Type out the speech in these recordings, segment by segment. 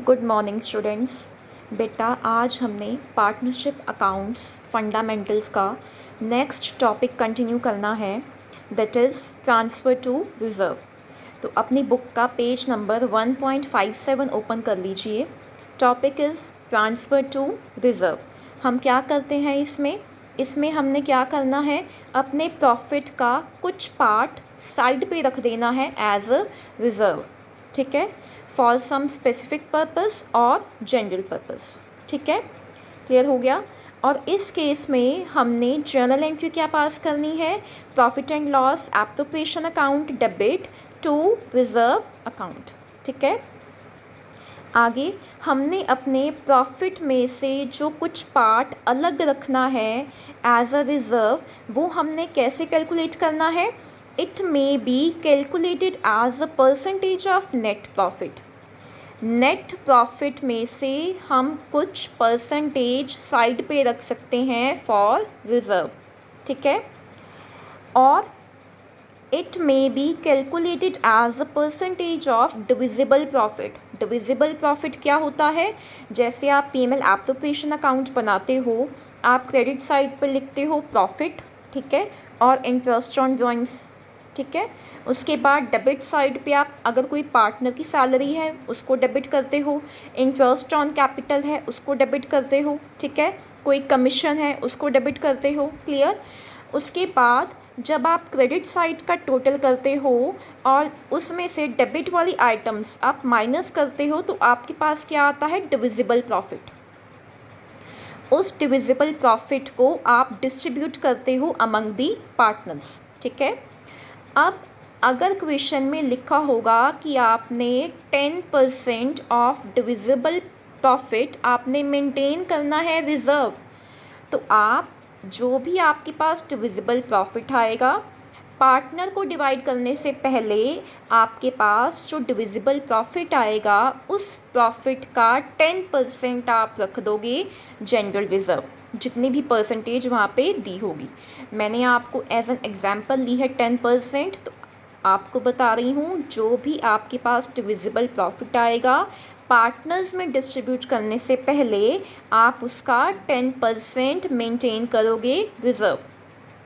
Good morning students. बेटा आज हमने पार्टनरशिप अकाउंट्स फंडामेंटल्स का नेक्स्ट टॉपिक कंटिन्यू करना है, that is transfer to reserve. तो अपनी बुक का पेज नंबर 1.57 ओपन कर लीजिए। Topic is transfer to reserve. हम क्या करते हैं इसमें हमने क्या करना है, अपने प्रॉफिट का कुछ पार्ट साइड पे रख देना है एज अ रिज़र्व, ठीक है, फॉर सम स्पेसिफिक पर्पस और जनरल पर्पस। ठीक है, क्लियर हो गया। और इस केस में हमने जर्नल एंट्री क्या पास करनी है, profit and loss appropriation account debit to reserve account. ठीक है, आगे हमने अपने प्रॉफिट में से जो कुछ पार्ट अलग रखना है एज अ रिज़र्व, वो हमने कैसे कैलकुलेट करना है, it may be calculated as a percentage of net profit. Net profit में से हम कुछ परसेंटेज साइड पे रख सकते हैं फॉर रिज़र्व। ठीक है, और it may be calculated as a percentage of divisible profit. Divisible profit क्या होता है, जैसे आप पीएमएल एप्रोप्रिएशन अकाउंट बनाते हो, आप क्रेडिट साइड पर लिखते हो प्रॉफिट, ठीक है, और इंटरेस्ट ऑन ड्रॉइंग्स। ठीक है, उसके बाद डेबिट साइड पे आप अगर कोई पार्टनर की सैलरी है उसको डेबिट करते हो, इंटरेस्ट ऑन कैपिटल है उसको डेबिट करते हो, ठीक है, कोई कमीशन है उसको डेबिट करते हो। क्लियर। उसके बाद जब आप क्रेडिट साइड का टोटल करते हो और उसमें से डेबिट वाली आइटम्स आप माइनस करते हो, तो आपके पास क्या आता है, डिविजिबल प्रॉफिट। उस डिविजिबल प्रॉफिट को आप डिस्ट्रीब्यूट करते हो अमंग दी पार्टनर्स। ठीक है, अब अगर क्वेश्चन में लिखा होगा कि आपने 10% ऑफ डिविजिबल प्रॉफिट आपने मेंटेन करना है रिज़र्व, तो आप जो भी आपके पास डिविजिबल प्रॉफिट आएगा, पार्टनर को डिवाइड करने से पहले आपके पास जो डिविजिबल प्रॉफिट आएगा उस प्रॉफिट का 10% आप रख दोगे जनरल रिज़र्व, जितनी भी परसेंटेज वहाँ पे दी होगी। मैंने आपको एज एन एग्जांपल ली है 10%, तो आपको बता रही हूँ जो भी आपके पास डिविजिबल प्रॉफिट आएगा पार्टनर्स में डिस्ट्रीब्यूट करने से पहले आप उसका 10% मेंटेन करोगे रिज़र्व।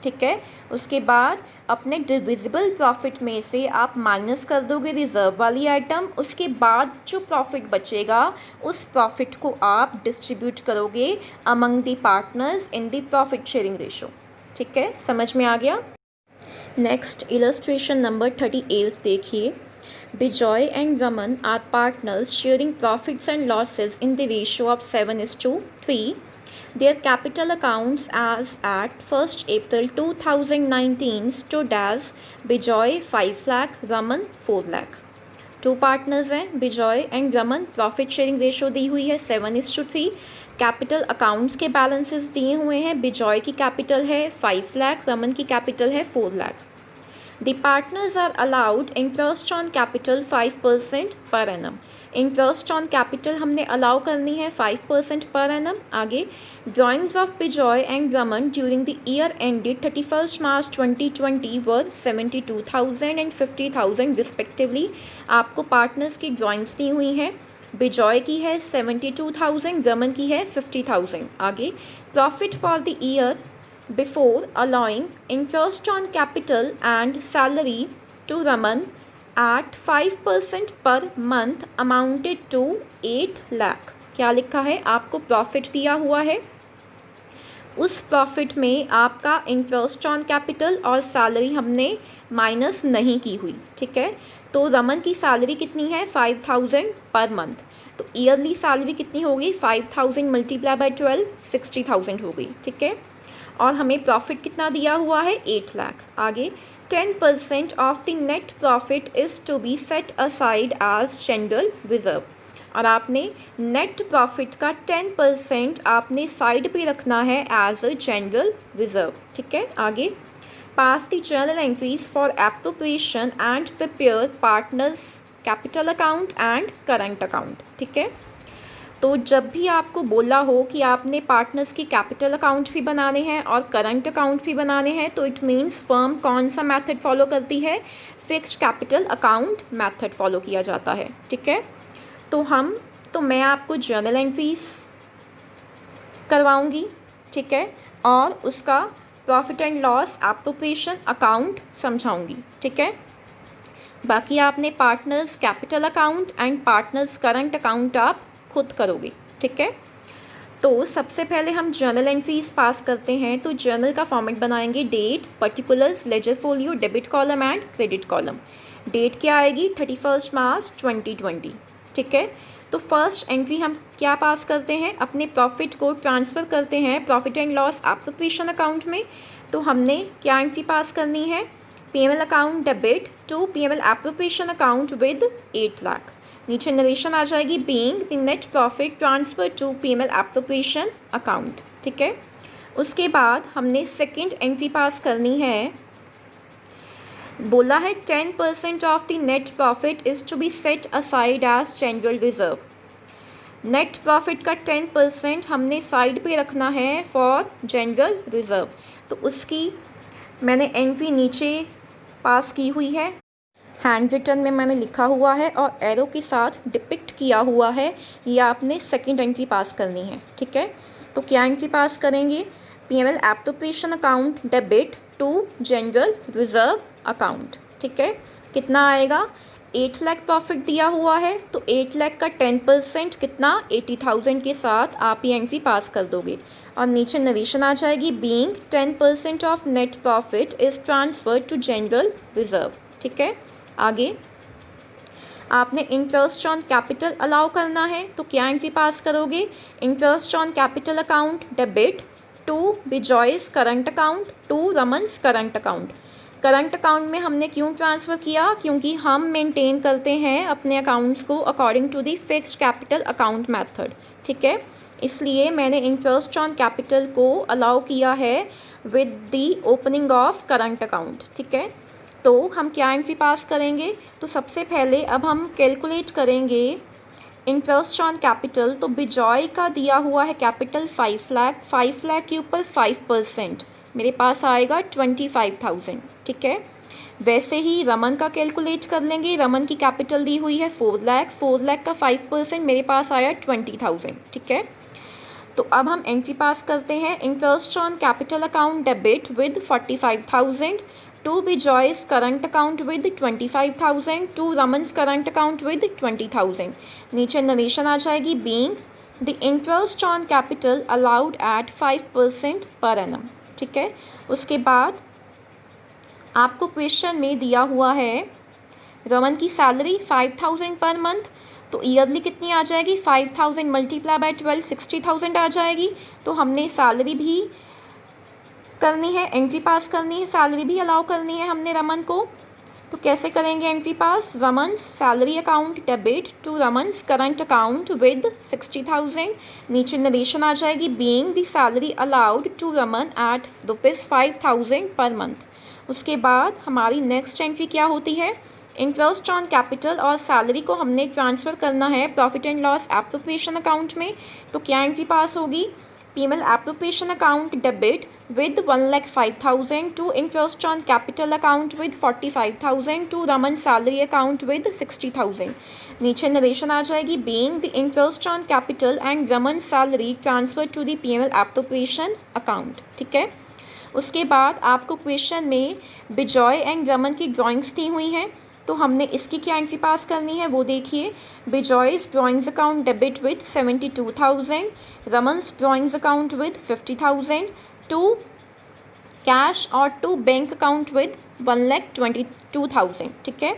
ठीक है, उसके बाद अपने डिविजिबल प्रॉफिट में से आप माइनस कर दोगे रिज़र्व वाली आइटम, उसके बाद जो प्रॉफिट बचेगा उस प्रॉफिट को आप डिस्ट्रीब्यूट करोगे among the partners in the profit sharing ratio. ठीक है, समझ में आ गया। नेक्स्ट इलस्ट्रेशन नंबर 38 देखिए। Bijoy and Raman are partners sharing profits and losses in the ratio of 7:3. Their capital accounts as at 1st April 2019 stood as Bijoy 5 lakh, Raman 4 lakh. Two partners हैं Bijoy and Raman, profit sharing ratio दी हुई है 7:3. Capital accounts के balances दिए हुए हैं, बिजॉय की capital है 5 लाख, रमन की कैपिटल है 4 lakh. The partners are allowed interest on capital 5% per annum. Interest on capital हमने अलाउ करनी है 5% पर एनम. आगे drawings of Bijoy and Raman during the year ended 31 March 2020 were 72,000 and 50,000 respectively. आपको पार्टनर्स की ड्राइंग्स दी हुई हैं, बिजॉय की है 72,000, रमन की है 50,000. आगे profit for the year before allowing interest on capital and salary to Raman at 5% per month amounted to 8 lakh. क्या लिखा है, आपको प्रॉफिट दिया हुआ है, उस प्रॉफिट में आपका इंटरेस्ट ऑन कैपिटल और सैलरी हमने माइनस नहीं की हुई. ठीक है, तो रमन की सैलरी कितनी है 5,000 पर मंथ, तो ईयरली सैलरी कितनी होगी 5,000 मल्टीप्लाई बाय 12 60,000 हो गई. ठीक है, और हमें प्रॉफिट कितना दिया हुआ है 8 लाख. आगे 10% of the net profit is to be set aside as general reserve, और आपने नेट प्रॉफिट का 10% आपने साइड पे रखना है एज अ जनरल रिजर्व. ठीक है, आगे pass the journal entries for appropriation and prepare partners capital account and current account. ठीक है, तो जब भी आपको बोला हो कि आपने पार्टनर्स की कैपिटल अकाउंट भी बनाने हैं और करंट अकाउंट भी बनाने हैं, तो इट मीन्स फर्म कौन सा मेथड फॉलो करती है, fixed capital account method follow किया जाता है. ठीक है, तो तो मैं आपको जर्नल एंट्रीज करवाऊंगी, ठीक है, और उसका profit and loss appropriation account समझाऊंगी, ठीक है। बाकी आपने partners capital account and partners current account आप खुद करोगे, ठीक है। तो सबसे पहले हम जर्नल एंट्रीज पास करते हैं। तो जर्नल का फॉर्मेट बनाएंगे date, particulars, ledger folio, debit column and credit column. Date क्या आएगी 31 मार्च 2020, ठीक है। तो फर्स्ट एंट्री हम क्या पास करते हैं, अपने प्रॉफिट को ट्रांसफ़र करते हैं profit and loss appropriation account में। तो हमने क्या एंट्री पास करनी है, PML account debit to PML appropriation account with 8 lakh. नीचे नरेशन आ जाएगी being the net profit transfer to PML appropriation account, ठीक है। उसके बाद हमने सेकंड एंट्री पास करनी है, बोला है 10% of the net profit is to be set aside as general reserve. Net profit का 10% हमने साइड पे रखना है फॉर जनरल रिजर्व। तो उसकी मैंने एंट्री नीचे पास की हुई है, हैंड रिटन में मैंने लिखा हुआ है और एरो के साथ डिपिक्ट किया हुआ है। ये आपने सेकंड एंट्री पास करनी है, ठीक है। तो क्या एंट्री पास करेंगे, PML appropriation account debit to general reserve account, ठीक है। कितना आएगा, 8 लाख प्रॉफिट दिया हुआ है, तो 8 लाख का 10% कितना 80,000 के साथ आप ये एंट्री पास कर दोगे। और नीचे नरेशन आ जाएगी being 10% of net profit is transfer to general reserve, ठीक है। आगे आपने इंटरेस्ट ऑन कैपिटल अलाउ करना है, तो क्या एंट्री पास करोगे, interest on capital account debit to Bijoy's current account to Raman's current account. Current account में हमने क्यों ट्रांसफ़र किया, क्योंकि हम मेंटेन करते हैं अपने अकाउंट्स को according to the fixed capital account method, ठीक है। इसलिए मैंने इंटरेस्ट ऑन कैपिटल को अलाउ किया है with the opening of current account, ठीक है। तो हम क्या एंट्री पास करेंगे, तो सबसे पहले अब हम कैलकुलेट करेंगे इंटरेस्ट ऑन कैपिटल। तो बिजॉय का दिया हुआ है कैपिटल 5 लाख, 5 लाख के ऊपर 5% मेरे पास आएगा 25,000, ठीक है। वैसे ही रमन का कैलकुलेट कर लेंगे, रमन की कैपिटल दी हुई है 4 लाख, 4 लाख का 5% मेरे पास आया 20,000, ठीक है। तो अब हम एंट्री पास करते हैं, interest on capital account debit with 45,000 to Bijoy's current account with 25,000 to Raman's current account with 20,000। नीचे नरेशन आ जाएगी being the interest on capital allowed at 5% per annum, ठीक है। उसके बाद आपको क्वेश्चन में दिया हुआ है रमन की सैलरी 5,000 पर मंथ, तो ईयरली कितनी आ जाएगी, 5,000 मल्टीप्लाई बाय 12 60,000 आ जाएगी। तो हमने सैलरी भी करनी है, एंट्री पास करनी है, सैलरी भी अलाउ करनी है हमने रमन को। तो कैसे करेंगे entry pass, Raman's salary account debit to Raman's current account with 60,000। नीचे नरेशन आ जाएगी being the salary allowed to Raman at ₹5,000 per month. उसके बाद हमारी नेक्स्ट एंट्री क्या होती है, इंटरेस्ट ऑन कैपिटल और सैलरी को हमने ट्रांसफ़र करना है profit and loss appropriation account में। तो क्या एंट्री पास होगी, PML appropriation account debit with 1,05,000 to interest on capital account with 45,000 to Raman salary account with 60,000। नीचे नरेशन आ जाएगी being the interest on capital and Raman salary transferred to the PML appropriation account, ठीक है। उसके बाद आपको question में बिजॉय एंड रमन की ड्राइंग्स दी हुई हैं, तो हमने इसकी क्या एंट्री पास करनी है वो देखिए। Bijoy's drawings account debit with 72,000, Raman's drawings account with 50,000 to cash और टू बैंक अकाउंट विद 1,22,000, ठीक है।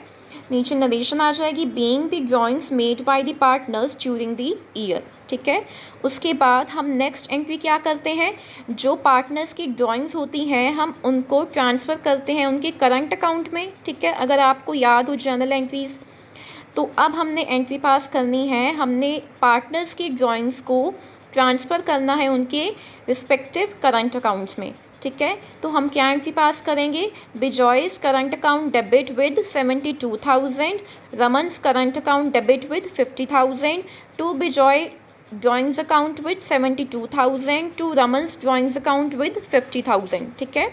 नीचे नरेशन आ जाएगी being the drawings made by the partners during the year, ठीक है। उसके बाद हम नेक्स्ट एंट्री क्या करते हैं, जो पार्टनर्स की ड्राइंग्स होती हैं हम उनको ट्रांसफ़र करते हैं उनके करंट अकाउंट में, ठीक है। अगर आपको याद हो जर्नल एंट्रीज़, तो अब हमने एंट्री पास करनी है, हमने पार्टनर्स की ड्राइंग्स को ट्रांसफ़र करना है उनके रिस्पेक्टिव करंट अकाउंट्स में, ठीक है। तो हम क्या एंट्री पास करेंगे, Bijoy's current account debit with 72,000, Raman's current account debit with 50,000 to Bijoy drawings account with 72,000 to Raman's drawings account with 50,000, ठीक है।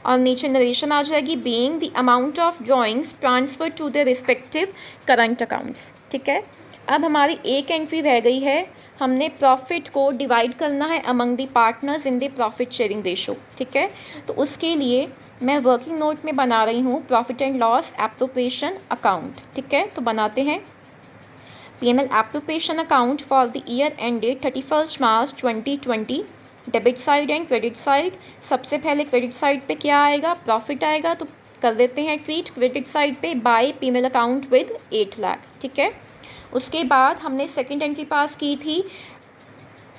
और नीचे नरेशन आ जाएगी being the amount of drawings transfer to the respective current accounts, ठीक है। अब हमारी एक एंट्री रह गई है, हमने प्रॉफिट को डिवाइड करना है among the partners in the profit sharing ratio, ठीक है। तो उसके लिए मैं वर्किंग नोट में बना रही हूँ profit and loss appropriation account, ठीक है। तो बनाते हैं P&L appropriation account for the year ended 31 March 2020। Debit side and credit side, सबसे पहले क्रेडिट साइड पे क्या आएगा, प्रॉफिट आएगा, तो कर देते हैं ट्रीट क्रेडिट साइड पे by P&L account with 8 lakh, ठीक है। उसके बाद हमने सेकंड एंट्री पास की थी,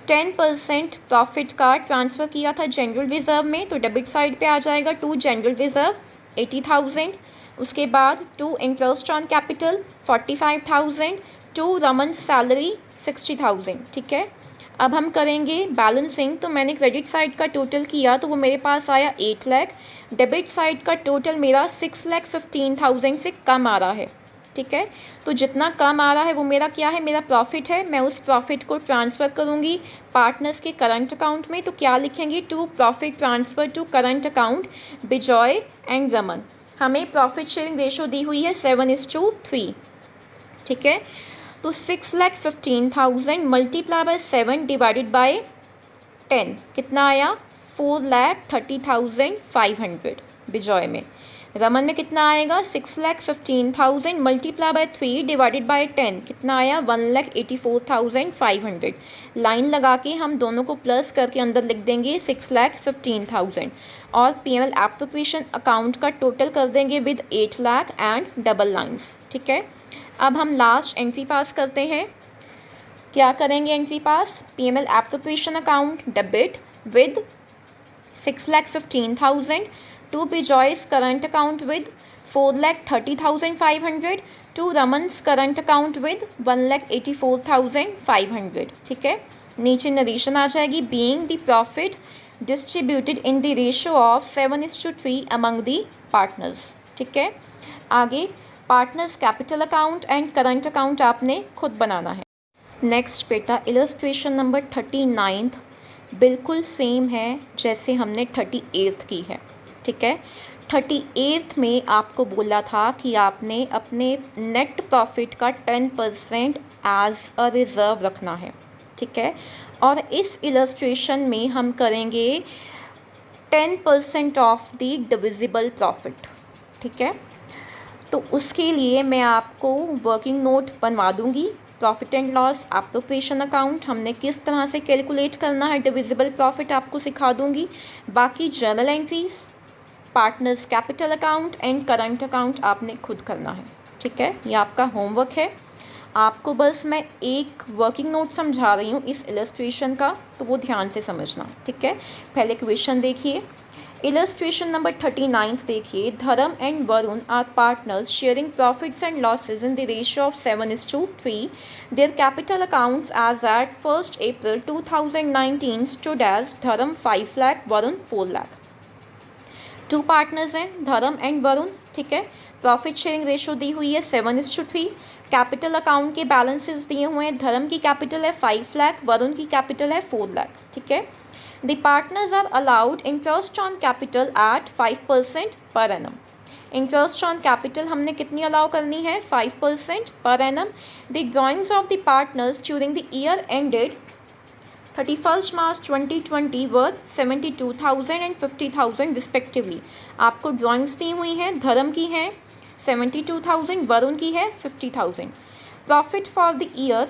10% प्रॉफिट का ट्रांसफ़र किया था जनरल रिज़र्व में, तो डेबिट साइड पे आ जाएगा टू जनरल रिज़र्व 80,000। उसके बाद to interest on capital 45,000, to Raman salary 60,000, ठीक है। अब हम करेंगे बैलेंसिंग, तो मैंने क्रेडिट साइड का टोटल किया तो वो मेरे पास आया 8 लाख, डेबिट साइड का टोटल मेरा 6,15,000 से कम आ रहा है, ठीक है। तो जितना कम आ रहा है वो मेरा क्या है, मेरा प्रॉफिट है। मैं उस प्रॉफिट को ट्रांसफ़र करूँगी पार्टनर्स के करंट अकाउंट में, तो क्या लिखेंगे, to profit transfer to current account Bijoy and Raman. हमें प्रॉफिट शेयरिंग रेशो दी हुई है 7:3, ठीक है। तो 6,15,000 मल्टीप्लाई बाय 7 डिवाइडेड बाय 10 कितना आया, 4,30,500 बिजॉय में। रमन में कितना आएगा, 6,15,000 मल्टीप्लाई बाय 3 डिवाइडेड बाय 10 कितना आया, 1,84,500। लाइन लगा के हम दोनों को प्लस करके अंदर लिख देंगे 6,15,000 और P&L एप्रोप्रिएशन अकाउंट का टोटल कर देंगे with 8 lakh and double lines, ठीक है। अब हम लास्ट एंट्री पास करते हैं, क्या करेंगे entry pass, P&L appropriation account debit with 6,15,000 to Bijoy's current account with 4,30,500, to Raman's current account with 1,84,500, ठीक है। नीचे नरेशन आ जाएगी, being the profit distributed in the ratio of 7:3 among the partners, ठीक है। आगे partners capital account and current account आपने खुद बनाना है। नेक्स्ट बेटा इलस्ट्रेशन नंबर 39 बिल्कुल सेम है जैसे हमने 38 की है, ठीक है। 38 में आपको बोला था कि आपने अपने नेट प्रॉफिट का 10% एज अ रिज़र्व रखना है, ठीक है। और इस इलस्ट्रेशन में हम करेंगे 10% ऑफ द डिविजिबल प्रॉफिट, ठीक है। तो उसके लिए मैं आपको वर्किंग नोट बनवा दूंगी, profit and loss appropriation account हमने किस तरह से कैलकुलेट करना है, डिविजिबल प्रॉफिट आपको सिखा दूंगी। बाकी journal entries, partners capital account and current account आपने खुद करना है, ठीक है। ये आपका होमवर्क है। आपको बस मैं एक वर्किंग नोट समझा रही हूँ इस इलस्ट्रेशन का, तो वो ध्यान से समझना, ठीक है। पहले क्वेश्चन देखिए, इलस्ट्रेशन नंबर 39 देखिए, Dharam and Varun are partners sharing profits and losses in the ratio of 7:3। Their capital accounts as at 1 April 2019 stood as Dharam 5 lakh, Varun 4 lakh. Two partners हैं धर्म एंड वरुण, ठीक है। प्रॉफिट शेयरिंग रेशो दी हुई है 7:3। कैपिटल अकाउंट के बैलेंसेस दिए हुए हैं, धर्म की कैपिटल है 5 लाख, वरुण की कैपिटल है 4 लाख, ठीक है। The partners are allowed interest on capital at 5% per annum. Interest on capital हमने कितनी अलाउ करनी है, 5% per annum. The drawings of the partners during the year ended 31 March 2020 were 72,000 and 50,000 respectively. आपको ड्राइंग्स दी हुई हैं, धर्म की हैं 72,000, वरुण की है 50,000. Profit for the year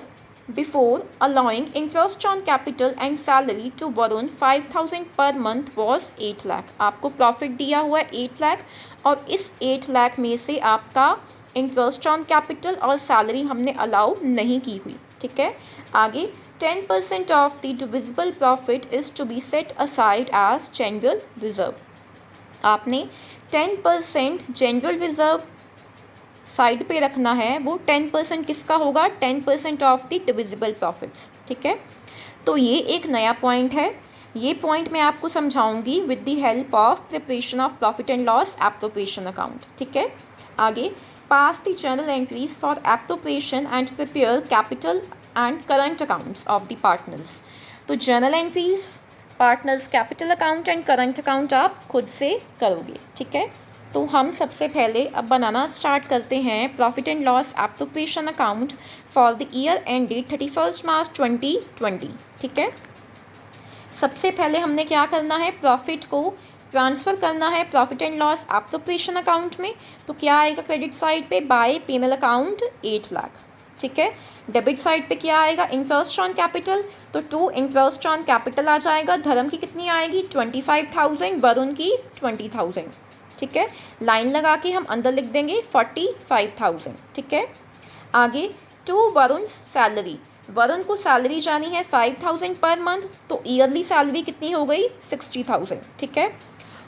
before allowing interest on capital and salary to Varun 5,000 per month was 8 lakh. आपको profit दिया हुआ है 8 लाख और इस 8 लाख में से आपका इंटरेस्ट ऑन कैपिटल और सैलरी हमने अलाउ नहीं की हुई, ठीक है। आगे 10% of the divisible profit is to be set aside as general reserve. आपने 10% जनरल रिजर्व साइड पे रखना है, वो 10% किसका होगा, 10% ऑफ द डिविजिबल प्रॉफिट्स, ठीक है। तो ये एक नया पॉइंट है, ये पॉइंट मैं आपको समझाऊंगी with the help of preparation of profit and loss appropriation account, ठीक है। आगे pass the journal entries for appropriation and prepare capital and current accounts of the partners. तो journal entries, partners capital account and current account आप खुद से करोगे, ठीक है। तो हम सबसे पहले अब बनाना स्टार्ट करते हैं profit and loss appropriation account for the year ended 31 March 2020। ठीक है, सबसे पहले हमने क्या करना है, प्रॉफिट को ट्रांसफ़र करना है profit and loss appropriation account में। तो क्या आएगा क्रेडिट साइड पे, बाय पीएनएल अकाउंट 8 लाख। ठीक है, डेबिट साइड पे क्या आएगा, इंटरेस्ट ऑन कैपिटल, तो 2 इंटरेस्ट ऑन कैपिटल आ जाएगा। धर्म की कितनी आएगी, 25,000, वरुण की 20,000। ठीक है, लाइन लगा के हम अंदर लिख देंगे 45,000। ठीक है, आगे टू वरुण सैलरी, वरुण को सैलरी जानी है 5,000 पर मंथ, तो ईयरली सैलरी कितनी हो गई, 60,000। ठीक है,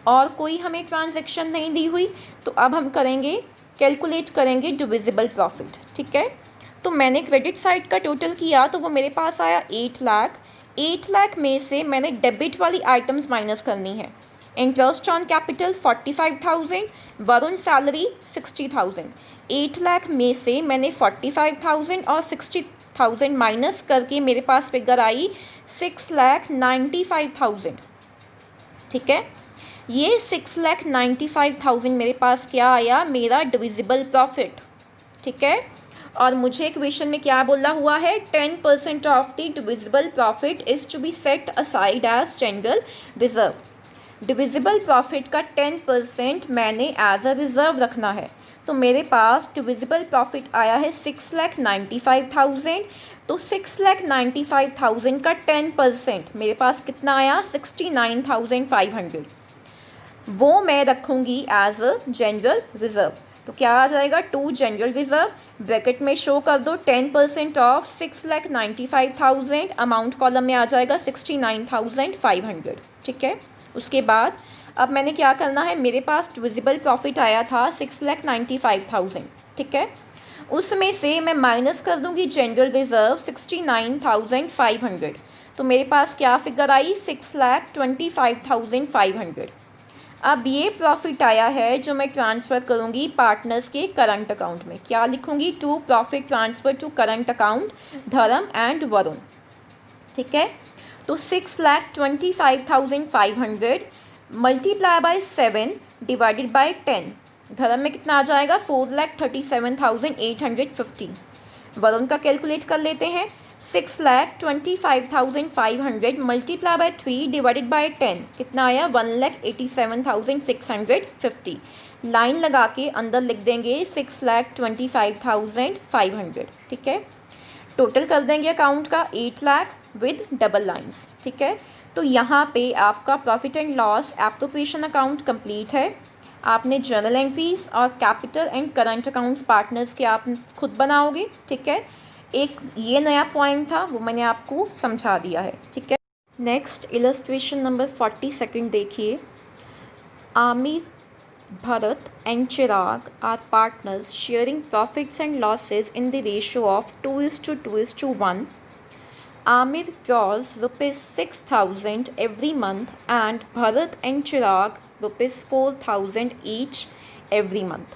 और कोई हमें ट्रांजैक्शन नहीं दी हुई, तो अब हम करेंगे, कैलकुलेट करेंगे डिविजिबल प्रॉफिट। ठीक है, तो मैंने क्रेडिट साइड का टोटल किया तो वो मेरे पास आया 8 लाख। 8 लाख में से मैंने डेबिट वाली आइटम्स माइनस करनी है। Interest on capital 45,000, Varun salary 60,000। 8 lakh में से मैंने 45,000 और 60,000 माइनस करके मेरे पास फिगर आई 6,95,000। ठीक है, ये 6,95,000 मेरे पास क्या आया, मेरा डिविजिबल प्रॉफिट। ठीक है, और मुझे क्वेश्चन में क्या बोला हुआ है, 10% of the divisible profit is to be set aside as general reserve. Divisible profit का 10% मैंने एज अ रिज़र्व रखना है। तो मेरे पास डिविजिबल प्रॉफिट आया है 6,95,000। तो 6,95,000 का 10% मेरे पास कितना आया, 69,500। वो मैं रखूँगी एज अ जनरल रिज़र्व। तो क्या आ जाएगा, 2 जनरल रिज़र्व, ब्रैकेट में शो कर दो 10% ऑफ 6,95,000, अमाउंट कॉलम में आ जाएगा 69,500। ठीक है, उसके बाद अब मैंने क्या करना है, मेरे पास डिविजिबल प्रॉफिट आया था 6,95,000। ठीक है, उसमें से मैं माइनस कर दूंगी जनरल रिज़र्व 69,500। तो मेरे पास क्या फिगर आई, 6,25,500। अब ये प्रॉफिट आया है जो मैं ट्रांसफ़र करूँगी पार्टनर्स के करंट अकाउंट में। क्या लिखूँगी, to profit transfer to current account Dharam and Varun. ठीक है, तो 6,25,500 मल्टीप्लाई बाय 7 डिवाइडेड बाय 10, धर्म में कितना आ जाएगा, 4,37,850। वरुण का कैलकुलेट कर लेते हैं, 6,25,500 मल्टीप्लाई बाय 3 डिवाइडेड बाय 10 कितना आया, 1,87,650। लाइन लगा के अंदर लिख देंगे 6,25,500। ठीक है, टोटल कर देंगे अकाउंट का 8 लाख विद डबल लाइंस। ठीक है, तो यहाँ पे आपका profit and loss appropriation account complete है। आपने जर्नल एंट्रीज और capital and current accounts partners के आप खुद बनाओगे। ठीक है, एक ये नया पॉइंट था वो मैंने आपको समझा दिया है। ठीक है, नेक्स्ट इलस्ट्रेशन नंबर 42 देखिए। Aamir, Bharat and Chirag are partners sharing profits and losses in the ratio of 2:2:1। Amir draws ₹6,000 every month and Bharat and Chirag ₹4,000 each every month.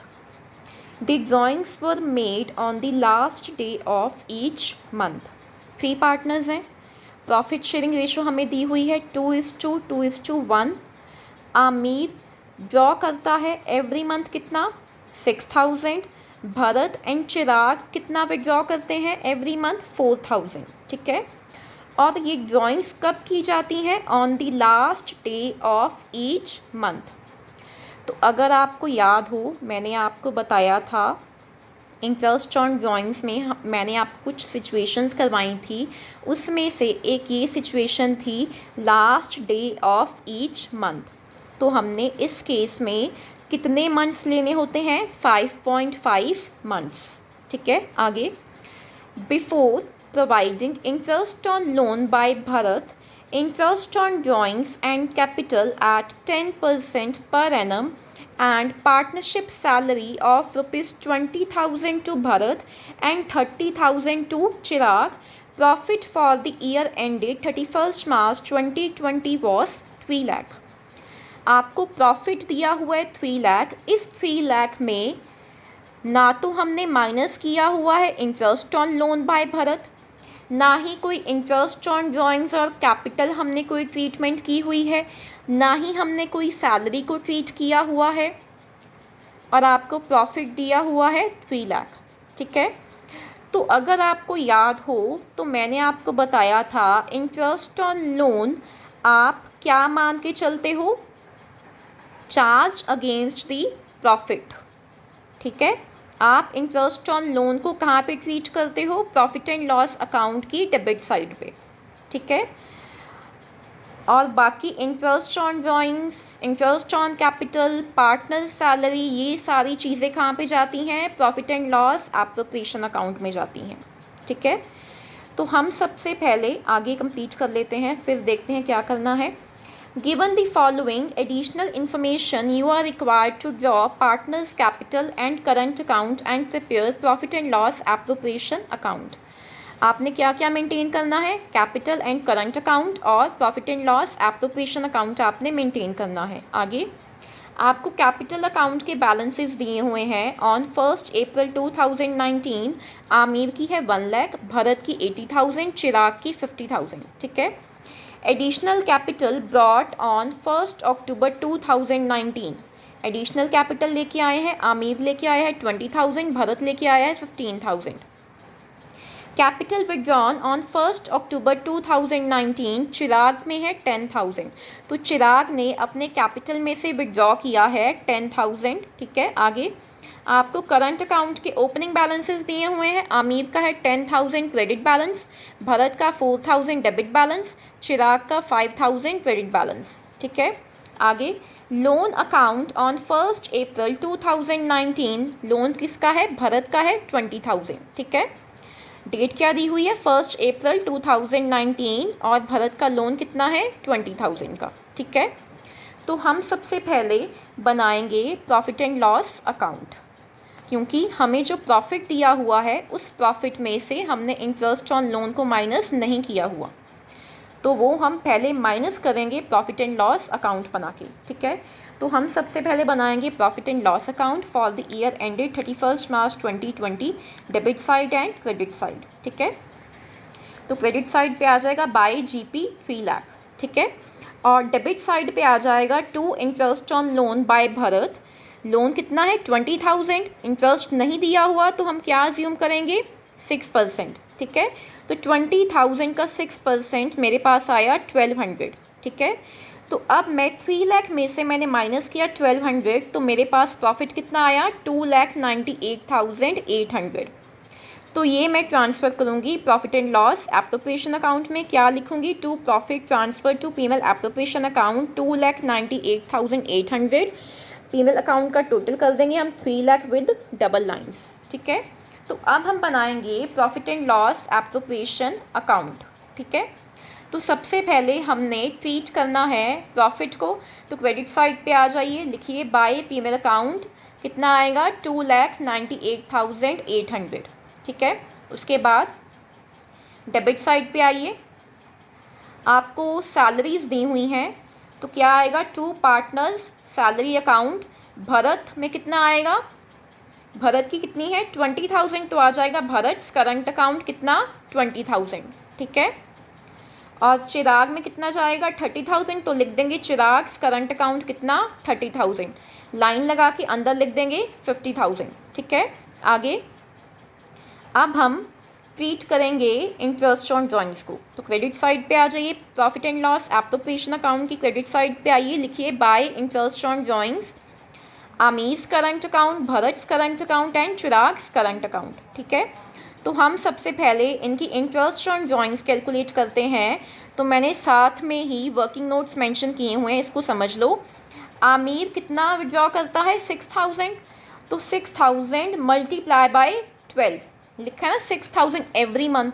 The drawings were made on the last day of each month. 3 partners हैं, profit sharing ratio हमें दी हुई है 2:2:1। Aamir draw करता है every month कितना, 6,000। Bharat and चिराग कितना withdraw करते हैं एवरी मंथ, 4,000। ठीक है, और ये ड्राइंग्स कब की जाती हैं, on the last day of each month. तो अगर आपको याद हो, मैंने आपको बताया था इंटरेस्ट ऑन ड्राइंग्स में मैंने आपको कुछ सिचुएशंस करवाई थी, उसमें से एक ये सिचुएशन थी last day of each month. तो हमने इस केस में कितने मंथ्स लेने होते हैं, 5.5 मंथ्स। ठीक है, आगे, before providing interest on loan by Bharat, interest on drawings and capital at 10% per annum and partnership salary of ₹20,000 to Bharat and 30,000 to Chirag, profit for the year ended 31st March 2020 was 3 lakh। आपको profit दिया हुआ है 3 लाख। इस 3 लाख में ना तो हमने minus किया हुआ है interest on loan by Bharat, ना ही कोई इंटरेस्ट ऑन ड्राइंग्स और कैपिटल हमने कोई ट्रीटमेंट की हुई है, ना ही हमने कोई सैलरी को ट्रीट किया हुआ है। और आपको प्रॉफिट दिया हुआ है 3 लाख, ठीक है। तो अगर आपको याद हो तो मैंने आपको बताया था इंटरेस्ट ऑन लोन आप क्या मान के चलते हो, चार्ज अगेंस्ट दी प्रॉफिट, ठीक है। आप इंटरेस्ट ऑन लोन को कहाँ पे ट्रीट करते हो, प्रॉफिट एंड लॉस अकाउंट की डेबिट साइड पे, ठीक है। और बाकी interest on drawings, interest on capital, partner salary, ये सारी चीज़ें कहाँ पे जाती हैं, profit and loss appropriation account में जाती हैं, ठीक है। तो हम सबसे पहले आगे कंप्लीट कर लेते हैं, फिर देखते हैं क्या करना है। Given the following additional information, you are required to draw partners' capital and current account and prepare profit and loss appropriation account. आपने क्या क्या मेंटेन करना है, कैपिटल एंड करंट अकाउंट और profit and loss appropriation account आपने maintain करना है। आगे आपको कैपिटल अकाउंट के बैलेंसेस दिए हुए हैं। ऑन 1 अप्रैल 2019 आमिर की है 1 लाख, भरत की 80,000, चिराग की 50,000, ठीक है। Additional capital brought on 1 October 2019, additional capital लेके आए हैं, आमिर लेके आया है 20,000, भरत लेके आया है 15,000। कैपिटल विड्रॉन ऑन 1 अक्टूबर 2019, चिराग में है 10,000, तो चिराग ने अपने कैपिटल में से विड्रॉ किया है 10,000, ठीक है। आगे आपको करंट अकाउंट के ओपनिंग बैलेंसेस दिए हुए हैं। आमिर का है 10,000 क्रेडिट बैलेंस, भरत का 4,000 डेबिट बैलेंस, चिराग का 5,000 क्रेडिट बैलेंस, ठीक है। आगे loan account on 1 April 2019, loan किसका है, भरत का है 20,000, ठीक है। डेट क्या दी हुई है, 1 अप्रैल 2019, और भरत का लोन कितना है 20,000 का, ठीक है। तो हम सबसे पहले बनाएंगे प्रॉफिट एंड लॉस अकाउंट, क्योंकि हमें जो प्रॉफिट दिया हुआ है उस प्रॉफिट में से हमने इंटरेस्ट ऑन लोन को माइनस नहीं किया हुआ, तो वो हम पहले माइनस करेंगे प्रॉफिट एंड लॉस अकाउंट बना के, ठीक है। तो हम सबसे पहले बनाएंगे profit and loss account for the year ended 31 March 2020, debit side and credit side, ठीक है। तो क्रेडिट साइड पे आ जाएगा बाय जीपी 3 लाख, ठीक है। और डेबिट साइड पे आ जाएगा to interest on loan by Bharat, loan कितना है 20,000, इंटरेस्ट नहीं दिया हुआ तो हम क्या अज्यूम करेंगे 6%, ठीक है। तो 20,000 का 6% मेरे पास आया 1,200, ठीक है। तो अब मैं 3 लाख में से मैंने माइनस किया 1,200, तो मेरे पास प्रॉफिट कितना आया 2,98,800। तो ये मैं ट्रांसफ़र करूँगी profit and loss appropriation account में। क्या लिखूँगी, to profit transfer to PML appropriation account 2,98,800। PML account का टोटल कर देंगे हम 3 लाख विद डबल लाइन्स, ठीक है। तो अब हम बनाएंगे profit and loss appropriation account, ठीक है। तो सबसे पहले हमने ट्रीट करना है प्रॉफिट को, तो क्रेडिट साइड पे आ जाइए, लिखिए बाय पीएमएल अकाउंट कितना आएगा 2,98,800, ठीक है। उसके बाद डेबिट साइड पे आइए, आपको सैलरीज दी हुई हैं, तो क्या आएगा to partners salary account, Bharat में कितना आएगा, भरत की कितनी है 20,000, तो आ जाएगा भरत करंट अकाउंट कितना 20,000, ठीक है। और चिराग में कितना जाएगा 30,000, तो लिख देंगे चिराग करंट अकाउंट कितना 30,000, लाइन लगा के अंदर लिख देंगे 50,000, ठीक है। आगे अब हम ट्रीट करेंगे इंटरेस्ट ऑन ड्राइंग्स को, तो क्रेडिट साइड पे आ जाइए, profit and loss appropriation account की क्रेडिट साइड पे आइए, लिखिए by interest on drawings Ami's current account, Bharat current account and Chirag's current account, ठीक है। तो हम सबसे पहले इनकी इंटरेस्ट ऑन ड्राइंग्स कैलकुलेट करते हैं। तो मैंने साथ में ही वर्किंग नोट्स मेंशन किए हुए हैं, इसको समझ लो। आमिर कितना विड्रॉ करता है 6,000, तो 6,000 मल्टीप्लाई बाय 12 लिखा है ना, 6,000 एवरी मंथ,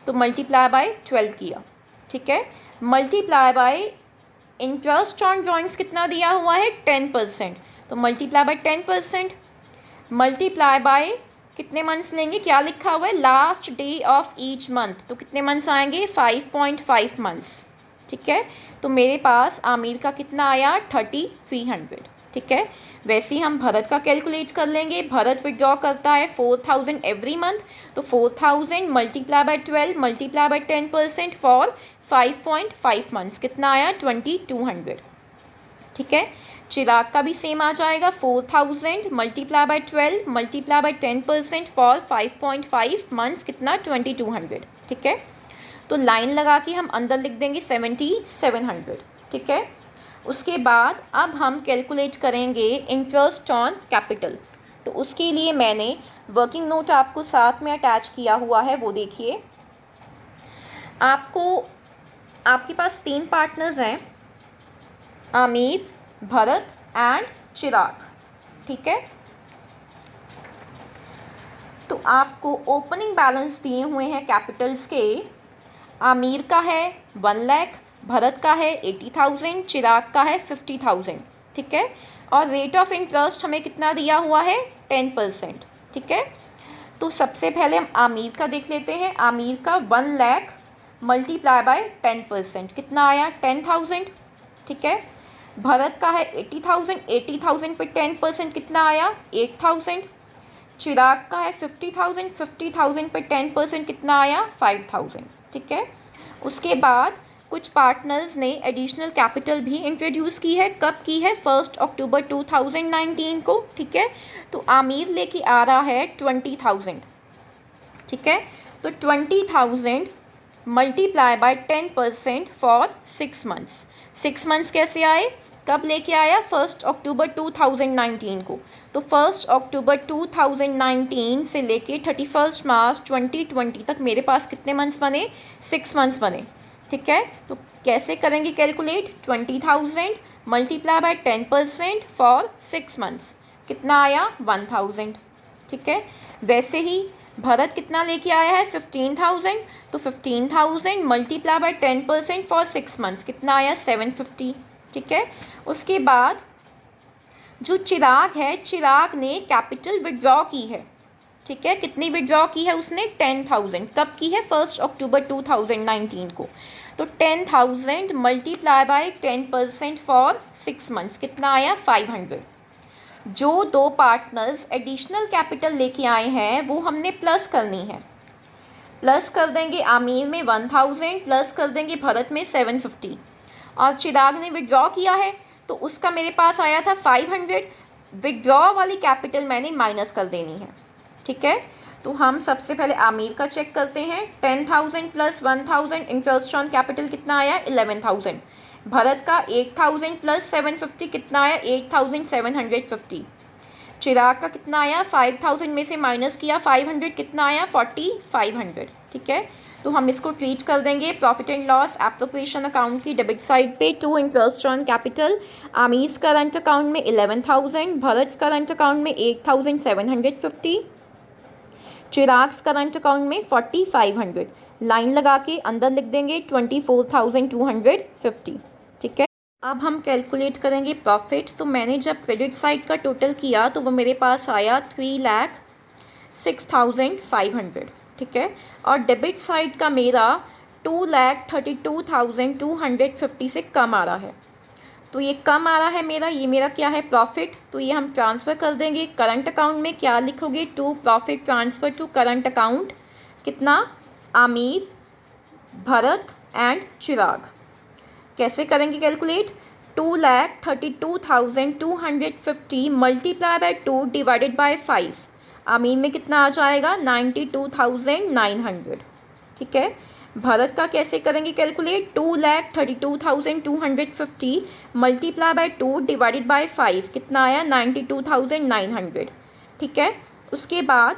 तो मल्टीप्लाई बाय 12 किया, ठीक है। Multiply by interest on drawings कितना दिया हुआ है 10%, तो मल्टीप्लाई बाय 10%, मल्टीप्लाई बाय कितने मंथ्स लेंगे, क्या लिखा हुआ है last day of each month, तो कितने मंथ्स आएंगे 5.5 मंथ्स, ठीक है। तो मेरे पास आमिर का कितना आया 3,300, ठीक है। वैसे ही हम भरत का कैलकुलेट कर लेंगे, भरत विड्रॉ करता है 4,000 एवरी मंथ, तो 4,000 multiply by 12 multiply by 10% for 5.5 months, कितना आया 2,200, ठीक है। चिराग का भी सेम आ जाएगा 4000 multiply by 12 multiply by 10% for 5.5 months, कितना 2200। ठीक है, तो लाइन लगा के हम अंदर लिख देंगे 7700। ठीक है, उसके बाद अब हम कैलकुलेट करेंगे इंटरेस्ट ऑन कैपिटल। तो उसके लिए मैंने वर्किंग नोट आपको साथ में अटैच किया हुआ है, वो देखिए। आपके पास 3 पार्टनर्स हैं, आमिर, भरत एंड चिराग। ठीक है, तो आपको ओपनिंग बैलेंस दिए हुए हैं कैपिटल्स के। आमिर का है 1 लाख, भरत का है 80,000, चिराग का है 50,000। ठीक है, और रेट ऑफ इंटरेस्ट हमें कितना दिया हुआ है 10%। ठीक है, तो सबसे पहले हम आमिर का देख लेते हैं। आमिर का 1 लाख मल्टीप्लाई बाय 10% कितना आया 10,000। ठीक है, भरत का है 80,000, 80,000 पे 10% कितना आया 8,000। चिराग का है 50,000, 50,000 पे 10% कितना आया 5,000। ठीक है, उसके बाद कुछ पार्टनर्स ने एडिशनल कैपिटल भी इंट्रोड्यूस की है। कब की है 1 अक्टूबर 2019 को। ठीक है, तो आमिर लेके आ रहा है 20,000। ठीक है, तो 20,000 multiply by 10% for 6 months. 6 months कैसे आए, कब लेके आया 1 अक्टूबर 2019 को। तो 1 अक्टूबर 2019 से लेके 31 मार्च 2020 तक मेरे पास कितने मंथ्स बने 6 मंथ्स बने। ठीक है, तो कैसे करेंगे calculate 20,000 multiply by 10% for 6 months कितना आया 1,000। ठीक है, वैसे ही भरत कितना लेके आया है 15,000, तो 15,000 मल्टीप्लाई बाय 10% फॉर 6 मंथ्स कितना आया 750। ठीक है, उसके बाद जो चिराग है, चिराग ने कैपिटल विड्रॉ की है। ठीक है, कितनी विड्रॉ की है उसने 10,000। कब की है 1 अक्टूबर 2019 को। तो 10,000 मल्टीप्लाई बाय 10% फॉर 6 मंथ्स कितना आया 500। जो 2 पार्टनर्स एडिशनल कैपिटल लेके आए हैं वो हमने प्लस करनी है। प्लस कर देंगे आमिर में 1,000, प्लस कर देंगे भरत में 750। और चिराग ने विड्रॉ किया है तो उसका मेरे पास आया था 500। विड्रॉ वाली कैपिटल मैंने माइनस कर देनी है। ठीक है, तो हम सबसे पहले आमिर का चेक करते हैं। 10,000 प्लस 1,000 इंटरेस्ट ऑन कैपिटल कितना आया 11,000। भरत का 8,000 प्लस 750 कितना आया 8,750। चिराग का कितना आया 5,000 में से माइनस किया 500 कितना आया 4,500। ठीक है, तो हम इसको ट्रीट कर देंगे profit and loss appropriation account की डेबिट साइड पे। To interest on capital, Aamir current account में 11,000, भरत करंट अकाउंट में 8,750, चिराग करंट अकाउंट में 4,500। लाइन लगा के अंदर लिख देंगे 24,250। ठीक है, अब हम कैलकुलेट करेंगे प्रॉफिट। तो मैंने जब क्रेडिट साइड का टोटल किया तो वो मेरे पास आया 3,06,500। ठीक है, और डेबिट साइड का मेरा 2,32,250 से कम आ रहा है। तो ये कम आ रहा है मेरा, ये मेरा क्या है प्रॉफिट। तो ये हम ट्रांसफ़र कर देंगे करंट अकाउंट में। क्या लिखोगे to profit transfer to current account कितना आमिर, भरत एंड चिराग। कैसे करेंगे calculate 2,32,250 multiply by 2 divided by 5। आमीन में कितना आ जाएगा 92,900। ठीक है, भरत का कैसे करेंगे calculate 2,32,250 multiply by 2 divided by 5 कितना आया 92,900। ठीक है, उसके बाद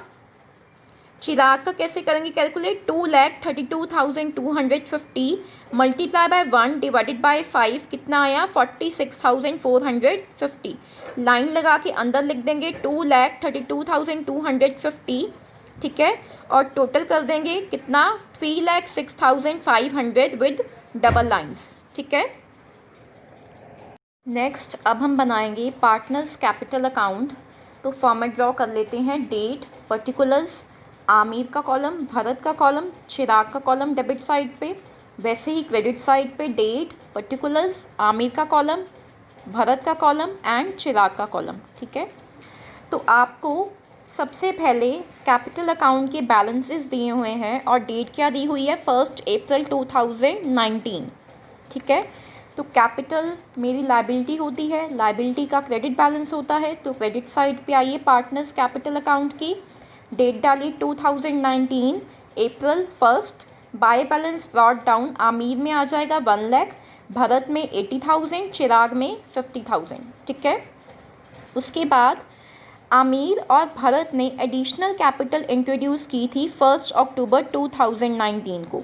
चिराग का कैसे करेंगे calculate 2,32,250 multiply bye 1 divided by 5 कितना आया 46,450। लाइन लगा के अंदर लिख देंगे 2,32,250। ठीक है, और टोटल कर देंगे कितना 3,06,500 विद डबल लाइंस। ठीक है, नेक्स्ट अब हम बनाएंगे पार्टनर्स कैपिटल अकाउंट। तो फॉर्मेट ड्रॉ कर लेते हैं। डेट, पर्टिकुलर्स, आमिर का कॉलम, भरत का कॉलम, चिराग का कॉलम डेबिट साइड पे। वैसे ही क्रेडिट साइड पे डेट, पर्टिकुलर्स, आमिर का कॉलम, भरत का कॉलम एंड चिराग का कॉलम। ठीक है, तो आपको सबसे पहले कैपिटल अकाउंट के बैलेंसेस दिए हुए हैं और डेट क्या दी हुई है 1 अप्रैल 2019। ठीक है, तो कैपिटल मेरी लायबिलिटी होती है, लायबिलिटी का क्रेडिट बैलेंस होता है। तो क्रेडिट साइड पे आइए पार्टनर्स कैपिटल अकाउंट की, डेट डालिए 2019 April 1, by balance brought down, Aamir में आ जाएगा 1 लाख, भरत में 80,000, चिराग में 50,000। ठीक है। उसके बाद आमिर और भरत ने एडिशनल कैपिटल इंट्रोड्यूस की थी 1 अक्टूबर 2019 को।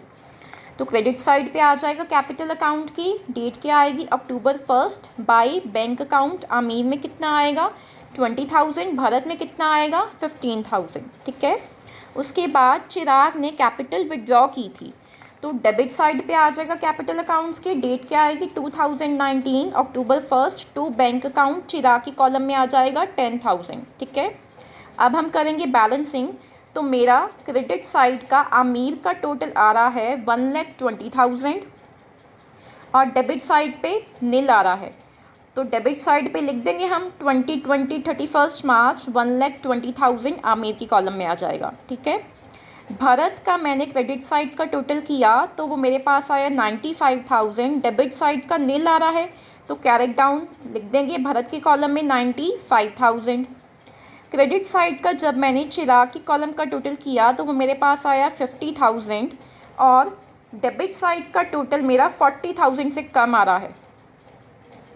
तो क्रेडिट साइड पे आ जाएगा कैपिटल अकाउंट की, डेट क्या आएगी अक्टूबर 1, बाय बैंक अकाउंट, आमिर में कितना आएगा 20,000, भरत में कितना आएगा 15,000। ठीक है। उसके बाद चिराग ने कैपिटल विड्रॉ की थी, तो डेबिट साइड पे आ जाएगा कैपिटल अकाउंट्स के, डेट क्या आएगी 2019 अक्टूबर 1 टू बैंक अकाउंट, चिराग की कॉलम में आ जाएगा 10,000। ठीक है। अब हम करेंगे बैलेंसिंग, तो मेरा क्रेडिट साइड का आमिर का टोटल आ रहा है 1,20,000 और डेबिट साइड पे नील आ रहा है। तो डेबिट साइड पे लिख देंगे हम 2020 31 मार्च 1,20,000 आमिर की कॉलम में आ जाएगा। ठीक है। भरत का मैंने क्रेडिट साइड का टोटल किया तो वो मेरे पास आया 95,000, डेबिट साइड का नील आ रहा है तो कैरेट डाउन लिख देंगे भरत की कॉलम में 95,000। क्रेडिट साइड का जब मैंने चिराग की कॉलम का टोटल किया तो वो मेरे पास आया 50,000 और डेबिट साइड का टोटल मेरा 40,000 से कम आ रहा है।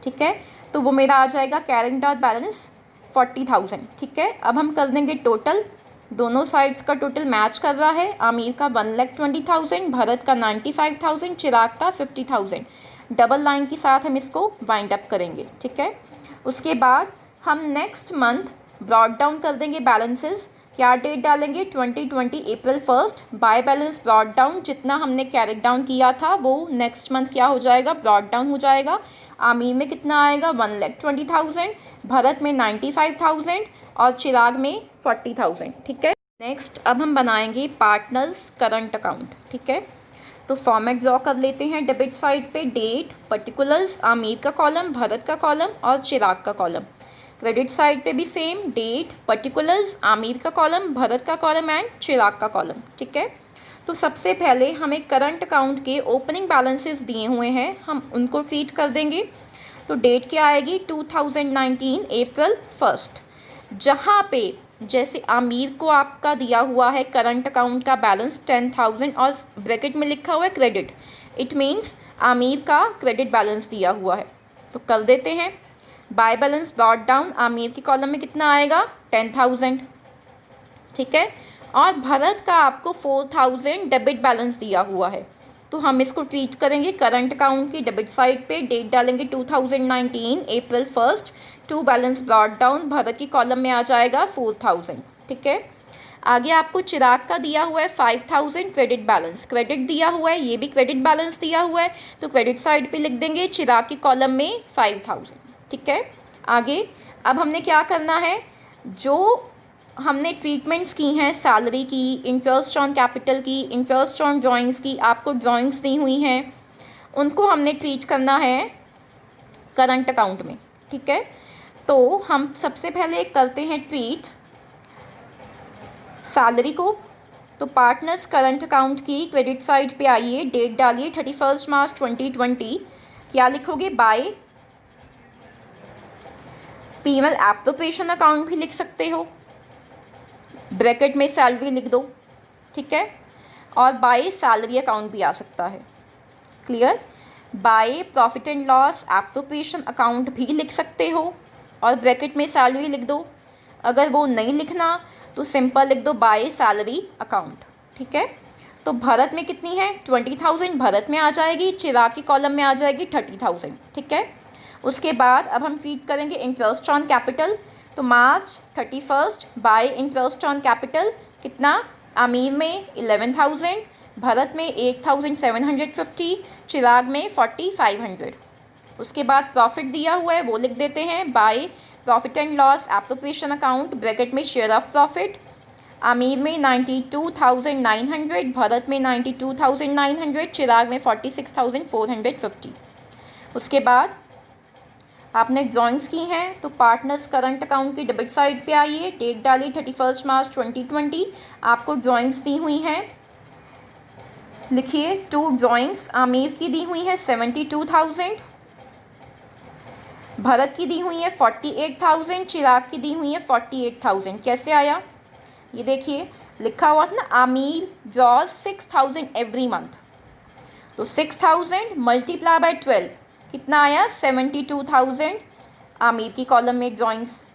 ठीक है। तो वो मेरा आ जाएगा कैरेट डाउन बैलेंस 40,000। ठीक है। अब हम कर देंगे टोटल, दोनों साइड्स का टोटल मैच कर रहा है, आमिर का 1,20,000, भरत का 95,000, चिराग का 50,000। डबल लाइन के साथ हम इसको वाइंड अप करेंगे। ठीक है। उसके बाद हम नेक्स्ट मंथ ब्रॉट डाउन कर देंगे बैलेंसेस। क्या डेट डालेंगे 2020 अप्रैल 1, बाय बैलेंस ब्रॉट डाउन, जितना हमने कैरेट डाउन किया था वो नेक्स्ट मंथ क्या हो जाएगा ब्रॉट डाउन हो जाएगा। आमिर में कितना आएगा 1,20,000, भरत में 95,000 और चिराग में 40,000। ठीक है। नेक्स्ट अब हम बनाएंगे पार्टनर्स करंट अकाउंट। ठीक है। तो फॉर्मेट ड्रॉ कर लेते हैं। डेबिट साइड पे डेट, पर्टिकुलर्स, आमिर का कॉलम, भरत का कॉलम और चिराग का कॉलम। क्रेडिट साइड पे भी सेम, डेट, पर्टिकुलर्स, आमिर का कॉलम, भरत का कॉलम एंड चिराग का कॉलम। ठीक है। तो सबसे पहले हमें करंट अकाउंट के ओपनिंग बैलेंसेस दिए हुए हैं, हम उनको ट्रीट कर देंगे। तो डेट क्या आएगी 2019 अप्रैल 1, जहाँ पे जैसे आमिर को आपका दिया हुआ है करंट अकाउंट का बैलेंस 10,000 और ब्रैकेट में लिखा हुआ है क्रेडिट, इट मीन्स आमिर का क्रेडिट बैलेंस दिया हुआ है। तो कर देते हैं by balance brought down, Aamir की कॉलम में कितना आएगा 10,000। ठीक है। और भरत का आपको 4,000 डेबिट बैलेंस दिया हुआ है, तो हम इसको ट्रीट करेंगे करंट अकाउंट की डेबिट साइड पे, डेट डालेंगे 2019 April 1 to balance brought down, Bharat की कॉलम में आ जाएगा 4,000। ठीक है। आगे आपको चिराग का दिया हुआ है 5,000 क्रेडिट बैलेंस, क्रेडिट दिया हुआ है, ये भी क्रेडिट बैलेंस दिया हुआ है, तो क्रेडिट साइड पे लिख देंगे चिराग की कॉलम में 5,000। ठीक है। आगे अब हमने क्या करना है, जो हमने ट्रीटमेंट्स की हैं सैलरी की, इंटरेस्ट ऑन कैपिटल की, इंटरेस्ट ऑन ड्राइंग्स की, आपको ड्राइंग्स दी हुई हैं, उनको हमने ट्रीट करना है करंट अकाउंट में। ठीक है। तो हम सबसे पहले करते हैं ट्रीट सैलरी को। तो पार्टनर्स करंट अकाउंट की क्रेडिट साइड पे आइए, डेट डालिए 31 मार्च 2020, क्या लिखोगे बाय पीएमएल एप्रोप्रिएशन अकाउंट भी लिख सकते हो, ब्रैकेट में सैलरी लिख दो। ठीक है। और बाय सैलरी अकाउंट भी आ सकता है। Clear. By profit and loss appropriation account भी लिख सकते हो और ब्रैकेट में सैलरी लिख दो। अगर वो नहीं लिखना तो सिंपल लिख दो बाय सैलरी अकाउंट। ठीक है। तो भरत में कितनी है 20,000, भरत में आ जाएगी, चिराग की कॉलम में आ जाएगी 30,000। ठीक है। उसके बाद अब हम ट्रीट करेंगे इंटरेस्ट ऑन कैपिटल। तो मार्च 31 बाय इंटरेस्ट ऑन कैपिटल कितना, आमिर में 11,000, भरत में 8,750, चिराग में 4,500। उसके बाद प्रॉफिट दिया हुआ है वो लिख देते हैं by profit and loss appropriation account, bracket में शेयर ऑफ प्रॉफिट, आमिर में 92,900, भरत में 92,900, चिराग में 46,450। उसके बाद आपने ड्राइंग्स की हैं तो पार्टनर्स करंट अकाउंट की डेबिट साइड पे आइए, डेट डालिए 31 मार्च 2020, आपको ड्राइंग्स दी हुई हैं, लिखिए 2 ड्राइंग्स आमिर की दी हुई है 72,000, भरत की दी हुई है 48,000, चिराग की दी हुई है 48,000। कैसे आया ये देखिए, लिखा हुआ था ना आमिर ड्रॉज 6,000 एवरी मंथ, तो 6,000 मल्टीप्लाई बाय 12 कितना आया 72,000 आमिर की कॉलम में ड्राइंग्स।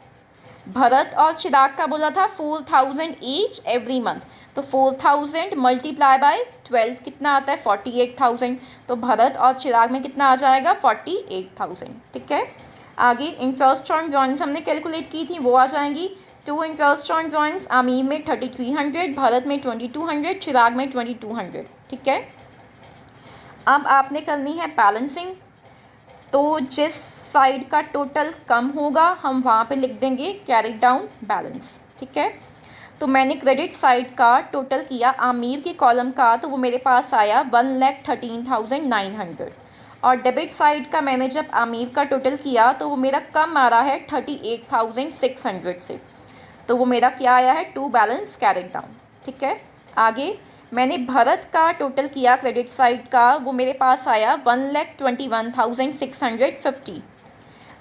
भरत और चिराग का बोला था 4,000 ईच एवरी मंथ, तो 4,000 मल्टीप्लाई बाय 12 कितना आता है 48,000, तो भरत और चिराग में कितना आ जाएगा 48,000। ठीक है, आगे इंटरेस्ट ऑन ड्राइंग्स हमने कैलकुलेट की थी, वो आ जाएंगी। 2 इंटरेस्ट ऑन ड्राइंग्स, आमिर में 3,300, भरत में 2,200, चिराग में 2,200। ठीक है, अब आपने करनी है बैलेंसिंग, तो जिस साइड का टोटल कम होगा हम वहाँ पे लिख देंगे कैरी डाउन बैलेंस। ठीक है, तो मैंने क्रेडिट साइड का टोटल किया आमिर के कॉलम का, तो वो मेरे पास आया 1,13,900, और डेबिट साइड का मैंने जब आमिर का टोटल किया तो वो मेरा कम आ रहा है 38,600 से, तो वो मेरा क्या आया है 2 बैलेंस कैरिड डाउन। ठीक है, आगे मैंने भरत का टोटल किया क्रेडिट साइड का, वो मेरे पास आया 1,21,650,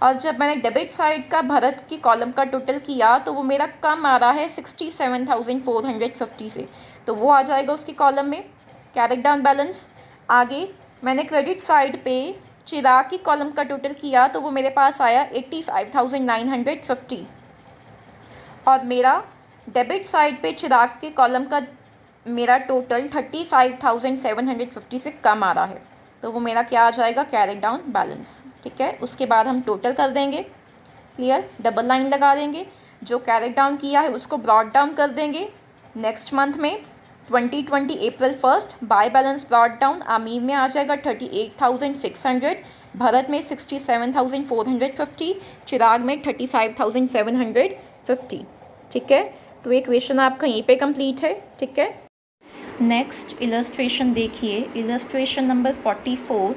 और जब मैंने डेबिट साइड का भरत की कॉलम का टोटल किया तो वो मेरा कम आ रहा है 67,450 से, तो वो आ जाएगा उसकी कॉलम में कैरिड डाउन बैलेंस। आगे मैंने क्रेडिट साइड पे चिराग की कॉलम का टोटल किया तो वो मेरे पास आया 85,950, और मेरा डेबिट साइड पे चिराग के कॉलम का मेरा टोटल 35,750 से कम आ रहा है, तो वो मेरा क्या आ जाएगा कैरिड डाउन बैलेंस। ठीक है, उसके बाद हम टोटल कर देंगे, क्लियर, डबल लाइन लगा देंगे, जो कैरिड डाउन किया है उसको ब्रॉट डाउन कर देंगे। नेक्स्ट मंथ में 2020 अप्रैल 1 by balance brought down, Aamir में आ जाएगा 38,600, भरत में 67,450, चिराग में 35,750। ठीक है, तो ये क्वेश्चन आपका यहीं पे कंप्लीट है। ठीक है, नेक्स्ट इलस्ट्रेशन देखिए, illustration number 44।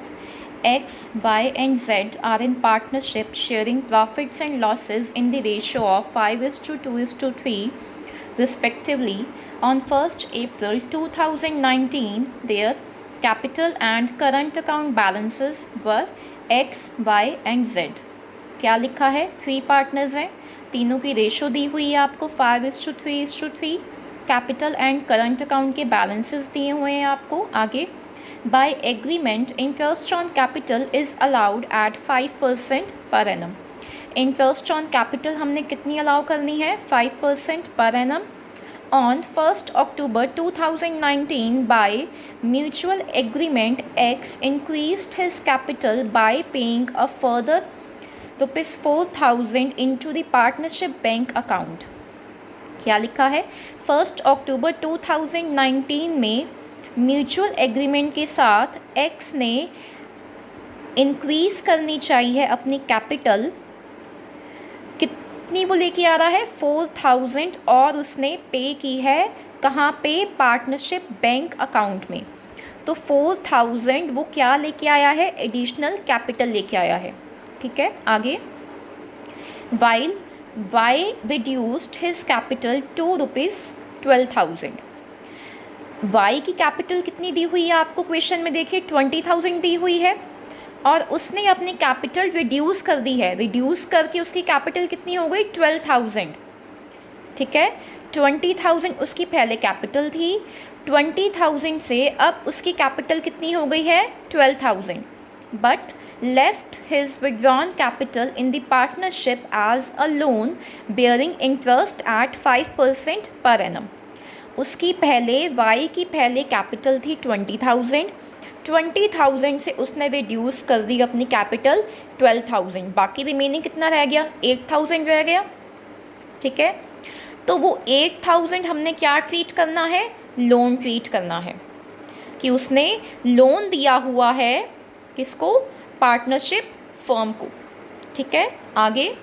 X, Y and Z are in partnership sharing profits and losses in the ratio of 5:2:3 respectively. On 1st April 2019, their capital and current account balances were X, Y and Z. क्या लिखा है, 3 partners हैं, तीनों की ratio दी हुई है आपको 5:3:3, कैपिटल एंड करंट अकाउंट के बैलेंसेस दिए हुए हैं आपको। आगे by agreement interest on capital is allowed at 5% per annum. Interest on capital हमने कितनी अलाउ करनी है 5% per annum. On 1 October 2019 by mutual agreement x increased his capital by paying a further ₹4,000 into the partnership bank account. क्या लिखा है, 1 अक्टूबर 2019 में mutual agreement के साथ एक्स ने इंक्रीज़ करनी चाहिए अपनी कैपिटल, कितनी वो लेके आ रहा है 4,000, और उसने पे की है कहाँ पे, पार्टनरशिप बैंक अकाउंट में, तो 4,000 वो क्या लेके आया है, एडिशनल कैपिटल लेके आया है। ठीक है, आगे while Y reduced his capital to ₹12,000। Y की कैपिटल कितनी दी हुई है आपको क्वेश्चन में, देखिए 20,000 दी हुई है, और उसने अपनी कैपिटल रिड्यूस कर दी है, रिड्यूस करके उसकी कैपिटल कितनी हो गई 12,000। ठीक है, 20,000 उसकी पहले कैपिटल थी, 20,000 से अब उसकी कैपिटल कितनी हो गई है 12,000, but left his withdrawn capital in the partnership as a loan bearing interest at 5% per annum. उसकी पहले Y की पहले कैपिटल थी 20,000, 20,000 से उसने रिड्यूस कर दी अपनी कैपिटल 12,000, बाकी रिमेनिंग कितना रह गया 8,000 रह गया। ठीक है, तो वो 8,000 हमने क्या ट्रीट करना है, लोन ट्रीट करना है, कि उसने लोन दिया हुआ है किसको, पार्टनरशिप फर्म को। ठीक है, आगे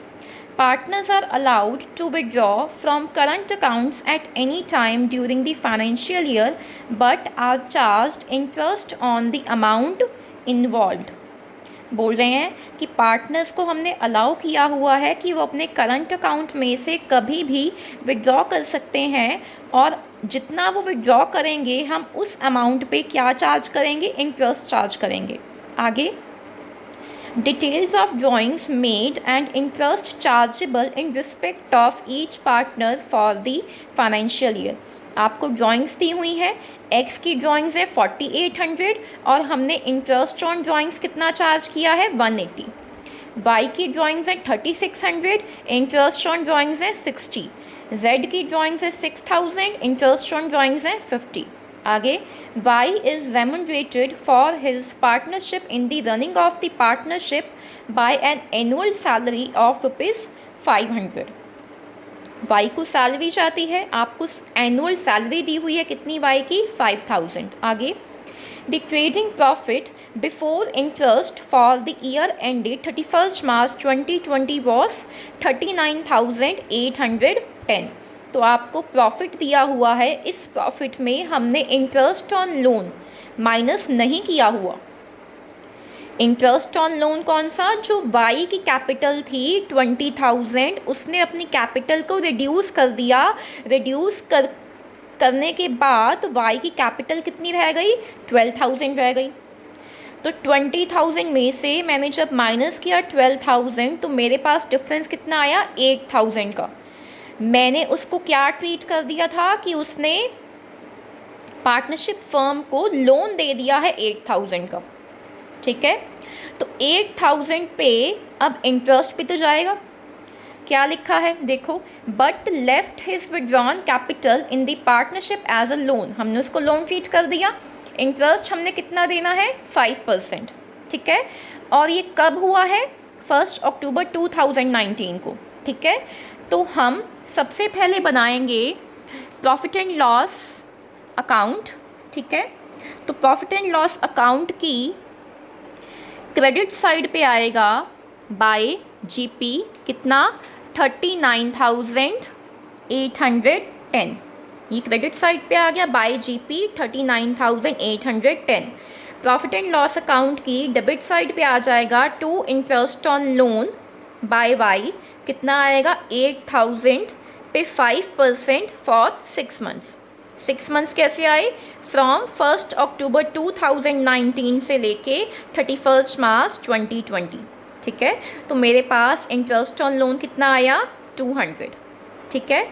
partners are allowed to withdraw from current accounts at any time during the financial year but are charged interest on the amount involved. बोल रहे हैं कि पार्टनर्स को हमने अलाउ किया हुआ है कि वो अपने करंट अकाउंट में से कभी भी विड्रॉ कर सकते हैं, और जितना वो विड्रॉ करेंगे हम उस अमाउंट पे क्या चार्ज करेंगे, इंटरेस्ट चार्ज करेंगे। आगे details of drawings made and interest chargeable in respect of each partner for the financial year. आपको ड्राइंग्स दी हुई है, एक्स की ड्राइंग्स है 4800 और हमने इंटरेस्ट ऑन ड्राइंग्स कितना चार्ज किया है 180। वाई की ड्राइंग्स है 3600, इंटरेस्ट ऑन ड्राइंग्स है 60। जेड की ड्राइंग्स है 6000, इंटरेस्ट ऑन ड्राइंग्स है 50। आगे, Y is remunerated for his partnership in the running of the partnership by an annual salary of ₹500। Y को सैलरी जाती है, आपको एनुअल सैलरी दी हुई है कितनी Y की 5000। आगे, the trading profit before interest for the year ended 31 March 2020 was 39,810। तो आपको प्रॉफिट दिया हुआ है, इस प्रॉफिट में हमने इंटरेस्ट ऑन लोन माइनस नहीं किया हुआ। इंटरेस्ट ऑन लोन कौन सा, जो वाई की कैपिटल थी 20,000, उसने अपनी कैपिटल को रिड्यूस कर दिया। करने के बाद वाई की कैपिटल कितनी रह गई 12,000 रह गई। तो 20,000 में से मैंने जब माइनस किया 12,000 तो मेरे पास डिफरेंस कितना आया 8,000 का। मैंने उसको क्या ट्रीट कर दिया था कि उसने पार्टनरशिप फर्म को लोन दे दिया है 8,000 का, ठीक है। तो 8,000 पे अब इंटरेस्ट भी तो जाएगा। क्या लिखा है देखो, but left his withdrawn capital in the partnership as a loan, हमने उसको लोन ट्रीट कर दिया। इंटरेस्ट हमने कितना देना है 5%, ठीक है। और ये कब हुआ है 1 अक्टूबर 2019 को, ठीक है। तो हम सबसे पहले बनाएंगे प्रॉफिट एंड लॉस अकाउंट, ठीक है। तो प्रॉफिट एंड लॉस अकाउंट की क्रेडिट साइड पे आएगा बाय जीपी कितना 39,810। ये क्रेडिट साइड पे आ गया by GP 39,810। Profit and loss account की डेबिट साइड पे आ जाएगा to interest on loan by Y, कितना आएगा 8,000 पे 5% फॉर 6 मंथ्स। 6 मंथ्स कैसे आए, फ्रॉम 1 अक्टूबर 2019 से लेके 31 मार्च 2020, ठीक है। तो मेरे पास इंटरेस्ट ऑन लोन कितना आया 200, ठीक है।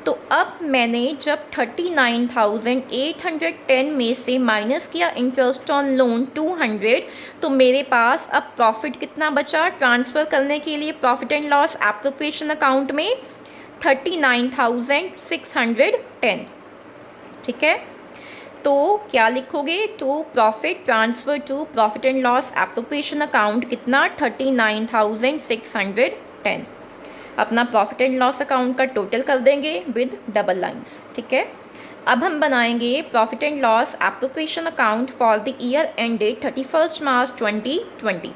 तो अब मैंने जब 39,810 में से माइनस किया इंटरेस्ट ऑन लोन 200, तो मेरे पास अब प्रॉफिट कितना बचा ट्रांसफ़र करने के लिए profit and loss appropriation account में 39,610, ठीक है। तो क्या लिखोगे, to profit transfer to profit and loss appropriation account कितना 39,610। अपना प्रॉफिट एंड लॉस अकाउंट का टोटल कर देंगे विद डबल लाइंस, ठीक है। अब हम बनाएंगे profit and loss appropriation account for the year ended 31 March 2020।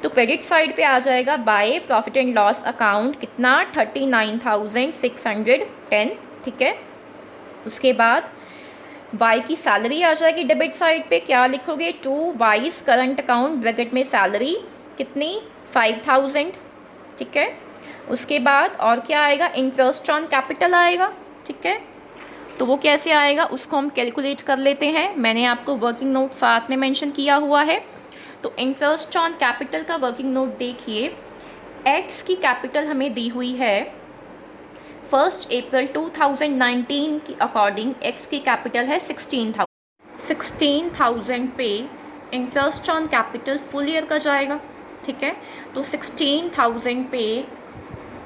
तो क्रेडिट साइड पे आ जाएगा by profit and loss account कितना 39,610, ठीक है। उसके बाद वाई की सैलरी आ जाएगी डेबिट साइड पे, क्या लिखोगे, to Y's current account bracket में सैलरी कितनी 5,000, ठीक है। उसके बाद और क्या आएगा, इंटरेस्ट ऑन कैपिटल आएगा, ठीक है। तो वो कैसे आएगा उसको हम कैलकुलेट कर लेते हैं। मैंने आपको वर्किंग नोट साथ में मेंशन किया हुआ है। तो इंटरेस्ट ऑन कैपिटल का वर्किंग नोट देखिए, एक्स की कैपिटल हमें दी हुई है 1 अप्रैल 2019 के अकॉर्डिंग एक्स की कैपिटल है 16,000 पे interest on capital full year का जाएगा, ठीक है। तो 16,000 पे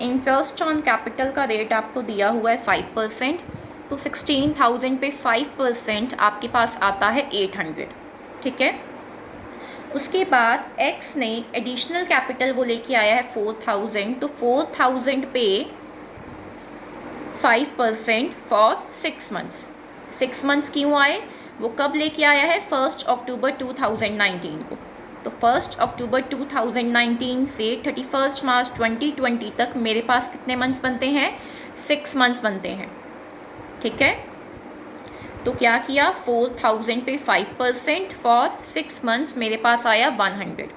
इंटरेस्ट ऑन कैपिटल का रेट आपको दिया हुआ है 5%। तो 16,000 पे 5% आपके पास आता है 800, ठीक है। उसके बाद एक्स ने एडिशनल कैपिटल वो लेके आया है 4,000, तो 4,000 पे 5% फॉर 6 मंथ्स। 6 मंथ्स क्यों आए, वो कब लेके आया है 1 अक्टूबर 2019 को। तो 1 अक्टूबर 2019 से 31 मार्च 2020 तक मेरे पास कितने मंथ्स बनते हैं 6 मंथ्स बनते हैं, ठीक है। तो क्या किया 4,000 पे 5% फॉर 6 मंथ्स, मेरे पास आया 100।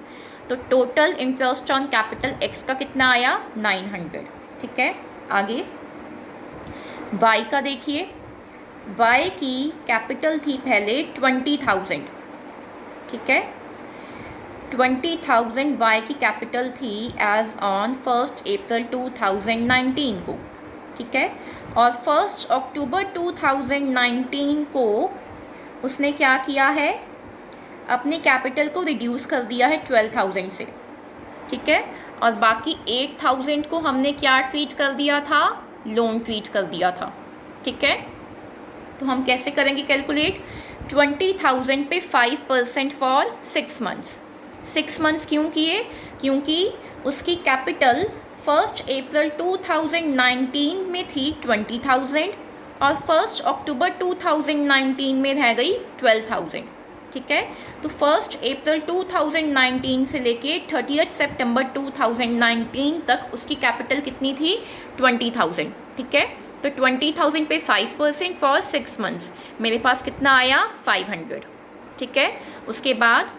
तो total interest on capital x का कितना आया 900, ठीक है। आगे वाई का देखिए, वाई की कैपिटल थी पहले 20,000, ठीक है। 20,000 वाई की कैपिटल थी एज ऑन 1 अप्रैल 2019 को, ठीक है। और 1 अक्टूबर 2019 को उसने क्या किया है, अपने कैपिटल को रिड्यूस कर दिया है 12,000 से, ठीक है। और बाकी 8,000 को हमने क्या ट्रीट कर दिया था, लोन ट्रीट कर दिया था, ठीक है। तो हम कैसे करेंगे कैलकुलेट, 20,000 पे 5% फॉर 6 मंथ्स। 6 मंथ्स क्यों किए, क्योंकि उसकी कैपिटल 1 अप्रैल 2019 में थी 20,000 और 1 अक्टूबर 2019 में रह गई 12,000, ठीक है। तो 1 अप्रैल 2019 से लेके 30 सितंबर 2019 तक उसकी कैपिटल कितनी थी, 20,000, ठीक है। तो 20,000 पे 5% फॉर 6 मंथ्स, मेरे पास कितना आया 500, ठीक है। उसके बाद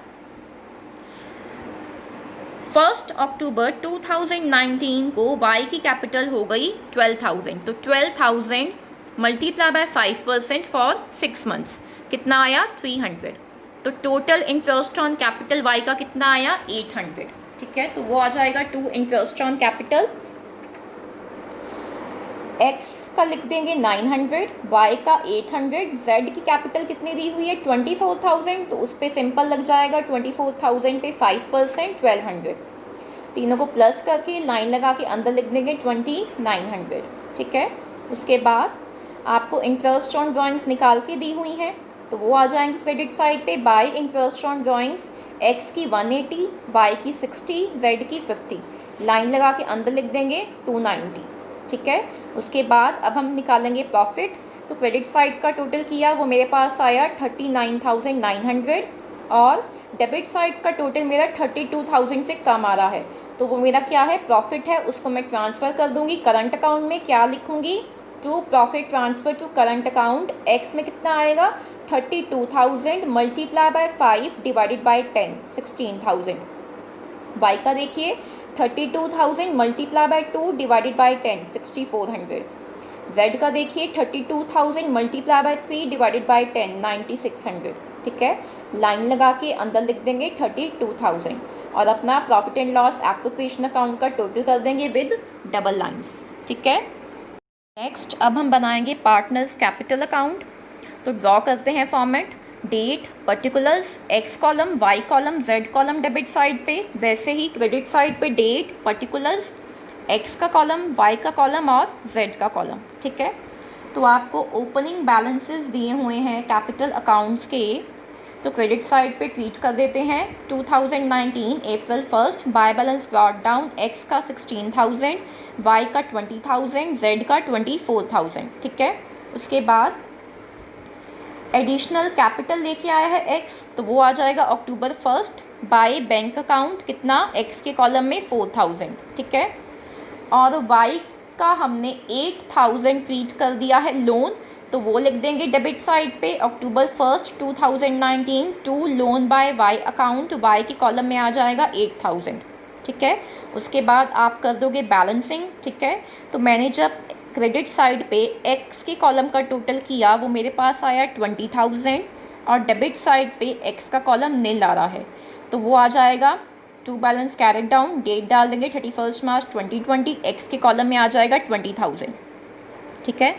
1 अक्टूबर 2019 को y की कैपिटल हो गई 12,000, तो 12,000 मल्टीप्लाई बाय 5% फॉर 6 मंथ्स कितना आया 300। तो total interest on capital y का कितना आया 800, ठीक है। तो वो आ जाएगा to interest on capital, x का लिख देंगे 900, y का 800, z की कैपिटल कितनी दी हुई है 24,000, तो उस पर सिंपल लग जाएगा 24,000 पे 5% 1200, तीनों को प्लस करके लाइन लगा के अंदर लिख देंगे 2900, ठीक है। उसके बाद आपको इंटरेस्ट ऑन ड्राइंग्स निकाल के दी हुई हैं, तो वो आ जाएंगी क्रेडिट साइड पे, bye interest on drawings x की 180, y की 60, z की 50, लाइन लगा के अंदर लिख देंगे 290, ठीक है। उसके बाद अब हम निकालेंगे प्रॉफिट, तो क्रेडिट साइड का टोटल किया वो मेरे पास आया 39,900 और डेबिट साइड का टोटल मेरा 32,000 से कम आ रहा है, तो वो मेरा क्या है प्रॉफिट है, उसको मैं ट्रांसफ़र कर दूंगी करंट अकाउंट में। क्या लिखूंगी, to profit transfer to current account, X में कितना आएगा 32,000 multiply by 5 divided by 10 16,000, Y का देखिए 32,000 multiply by 2 divided by 10 6,400, Z का देखिए 32,000 मल्टीप्लाई बाय 3 डिवाइडेड बाय 10 9,600, ठीक है। लाइन लगा के अंदर लिख देंगे 32,000 और अपना profit and loss appropriation account का टोटल कर देंगे विद डबल लाइंस, ठीक है। नेक्स्ट अब हम बनाएंगे पार्टनर्स कैपिटल अकाउंट, तो ड्रॉ करते हैं format, date, particulars, X column, Y column, Z column debit side पे, वैसे ही क्रेडिट साइड पे डेट, पर्टिकुलर्स, एक्स का कॉलम, वाई का कॉलम और जेड का कॉलम, ठीक है। तो आपको ओपनिंग बैलेंसेस दिए हुए हैं कैपिटल अकाउंट्स के, तो क्रेडिट साइड पे ट्वीट कर देते हैं 2019 April 1 by balance brought down, x का 16,000, वाई का 20,000, जेड का 24,000, ठीक है। उसके बाद एडिशनल कैपिटल लेके आया है एक्स, तो वो आ जाएगा अक्टूबर 1 बाय बैंक अकाउंट कितना, एक्स के कॉलम में 4,000, ठीक है। और वाई का हमने 8,000 ट्रीट कर दिया है लोन, तो वो लिख देंगे डेबिट साइड पे October 1 2019 to loan by Y account, Y के कॉलम में आ जाएगा 8,000, ठीक है। उसके बाद आप कर दोगे बैलेंसिंग, ठीक है। तो मैंने जब क्रेडिट साइड पे एक्स के कॉलम का टोटल किया वो मेरे पास आया 20,000 और डेबिट साइड पे एक्स का कॉलम नील आ रहा है, तो वो आ जाएगा to balance carried down, date डाल देंगे 31 मार्च 2020, एक्स के कॉलम में आ जाएगा 20,000, ठीक है।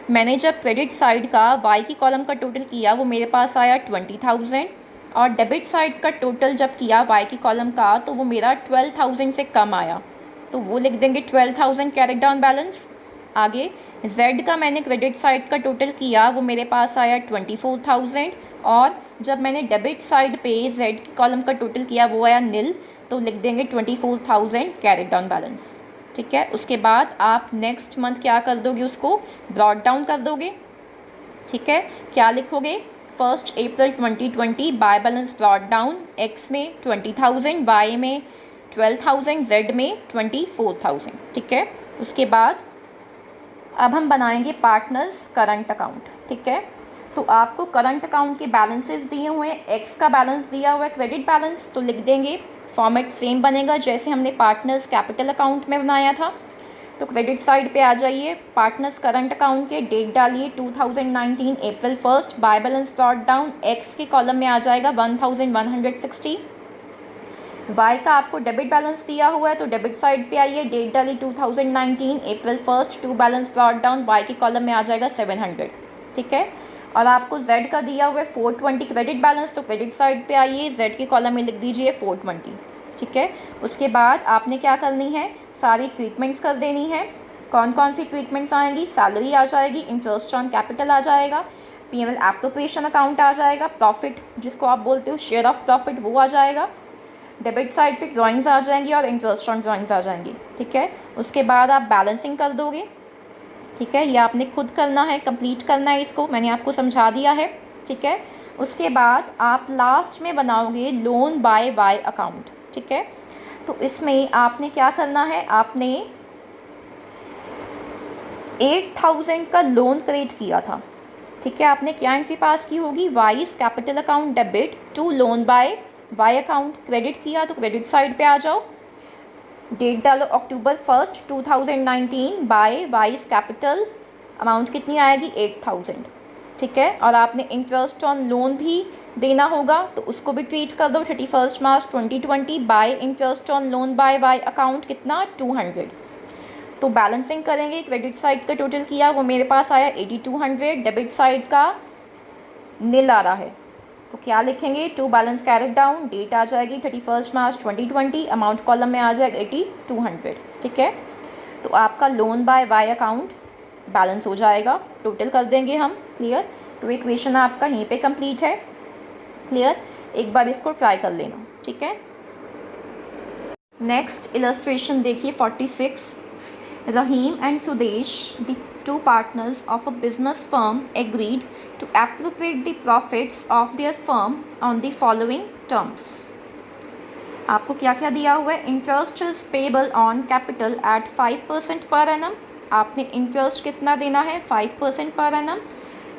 मैंने जब क्रेडिट साइड का वाई की कॉलम का टोटल किया वो मेरे पास आया 20,000 और डेबिट साइड का टोटल जब किया वाई की कॉलम का तो वो मेरा 12,000 से कम आया, तो वो लिख देंगे 12,000 कैरेट डाउन बैलेंस। आगे जेड का मैंने क्रेडिट साइड का टोटल किया वो मेरे पास आया 24,000 और जब मैंने डेबिट साइड पे जेड की कॉलम का टोटल किया वो आया नील, तो लिख देंगे 24,000 कैरेट डाउन बैलेंस, ठीक है। उसके बाद आप नेक्स्ट मंथ क्या कर दोगे, उसको ब्रॉट डाउन कर दोगे, ठीक है। क्या लिखोगे, 1 अप्रैल 2020 by balance brought down, x में 20,000, वाई में 12,000, जेड में 24,000, ठीक है। उसके बाद अब हम बनाएंगे पार्टनर्स करंट अकाउंट, ठीक है। तो आपको करंट अकाउंट के बैलेंसेस दिए हुए हैं, एक्स का बैलेंस दिया हुआ है क्रेडिट बैलेंस, तो लिख देंगे फॉर्मेट सेम बनेगा जैसे हमने पार्टनर्स कैपिटल अकाउंट में बनाया था। तो क्रेडिट साइड पे आ जाइए, पार्टनर्स करंट अकाउंट के डेट डालिए 2019 April 1 by balance brought down, x के कॉलम में आ जाएगा 1,160, वाई का आपको डेबिट बैलेंस दिया हुआ है तो डेबिट साइड पे आइए, डेट डाली 2019 April 1 to balance brought down, Y के कॉलम में आ जाएगा 700, ठीक है। और आपको जेड का दिया हुआ है 420 क्रेडिट बैलेंस, तो क्रेडिट साइड पे आइए, जेड के कॉलम में लिख दीजिए 420, ठीक है। उसके बाद आपने क्या करनी है, सारी ट्रीटमेंट्स कर देनी है। कौन कौन सी ट्रीटमेंट्स आएंगी, सैलरी आ जाएगी, इंटरेस्ट ऑन कैपिटल आ जाएगा, पीएनएल एप्रोप्रिएशन अकाउंट आ जाएगा, प्रॉफिट जिसको आप बोलते हो शेयर ऑफ प्रॉफिट वो आ जाएगा, डेबिट साइड पे ड्राइंग्स आ जाएंगी और इंटरेस्ट ऑन ड्राइंग्स आ जाएंगी, ठीक है। उसके बाद आप बैलेंसिंग कर दोगे, ठीक है। ये आपने खुद करना है, कंप्लीट करना है, इसको मैंने आपको समझा दिया है, ठीक है। उसके बाद आप लास्ट में बनाओगे लोन बाय वाई अकाउंट, ठीक है। तो इसमें आपने क्या करना है, आपने 8000 का लोन क्रिएट किया था, ठीक है। आपने क्या एंट्री पास की होगी, Y's capital account debit to loan by Y account, credit किया तो क्रेडिट साइड पे आ जाओ, डेट डालो October 1 2019 by Y's capital, amount कितनी आएगी 8000, ठीक है। और आपने इंटरेस्ट ऑन लोन भी देना होगा तो उसको भी ट्रीट कर दो 31 March 2020 by interest on loan by Y account कितना 200। तो बैलेंसिंग करेंगे, क्रेडिट साइड का टोटल किया वो मेरे पास आया 8200, डेबिट साइड का नील आ रहा है, तो क्या लिखेंगे, to balance carried down, date आ जाएगी 31 मार्च 2020, अमाउंट कॉलम में आ जाएगा 8200, ठीक है। तो आपका loan by Y account balance हो जाएगा, टोटल कर देंगे हम, क्लियर। तो इक्वेशन आपका यहीं पे कंप्लीट है, क्लियर। एक बार इसको ट्राई कर लेना, ठीक है। नेक्स्ट इलस्ट्रेशन देखिए 46। Rahim and Sudesh, the two partners of a business firm, agreed to appropriate the profits of their firm on the following terms. आपको क्या क्या दिया हुआ है, interest is payable on capital eight 5% per annum, आपने interest कितना देना है 5% पर annum.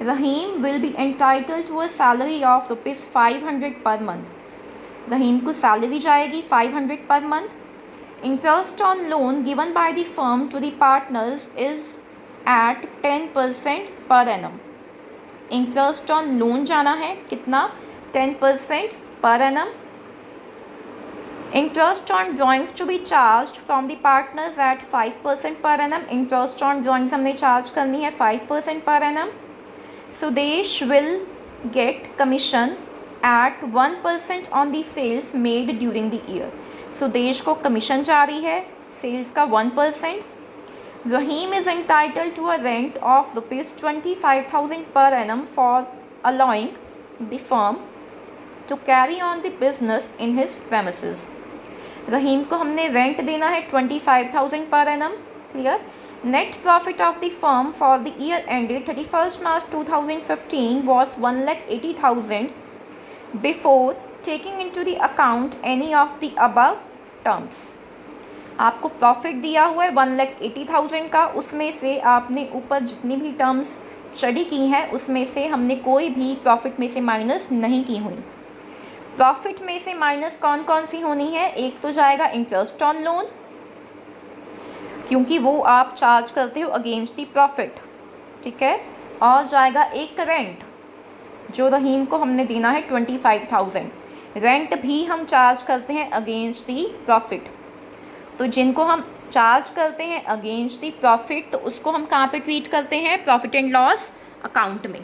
Rahim will be entitled to a salary of ₹500 per month, Rahim को सैलरी जाएगी 500 per month. Interest on loan given by the firm to the partners is at 10% per annum. Interest on loan जाना है कितना 10% per annum. Interest on drawings to be charged from the partners at 5% per annum. Interest on drawings हमने charge करनी है 5% per annum. Sudesh will get commission at 1% on the sales made during the year. Sudesh को commission जारी है sales का 1%। Rahim is entitle to a rent of ₹25,000 per annum for allowing the firm to carry on the business in his premises. Rahim को हमने rent देना है 25,000 per annum, clear. Net profit of the firm for the year ended 31 March 2015 was 1,80,000 before taking into the account any of the above terms. आपको profit दिया हुआ है 1,80,000 का, उसमें से आपने ऊपर जितनी भी टर्म्स स्टडी की हैं उसमें से हमने कोई भी प्रॉफिट में से माइनस नहीं की हुई। प्रॉफिट में से माइनस कौन कौन सी होनी है, एक तो जाएगा इंटरेस्ट ऑन लोन क्योंकि वो आप चार्ज करते हो अगेंस्ट द प्रॉफिट, ठीक है। और जाएगा एक रेंट जो रहीम को हमने देना है 25,000, रेंट भी हम चार्ज करते हैं अगेंस्ट दी प्रॉफिट। तो जिनको हम चार्ज करते हैं अगेंस्ट दी प्रॉफिट तो उसको हम कहाँ पे ट्रीट करते हैं, प्रॉफिट एंड लॉस अकाउंट में,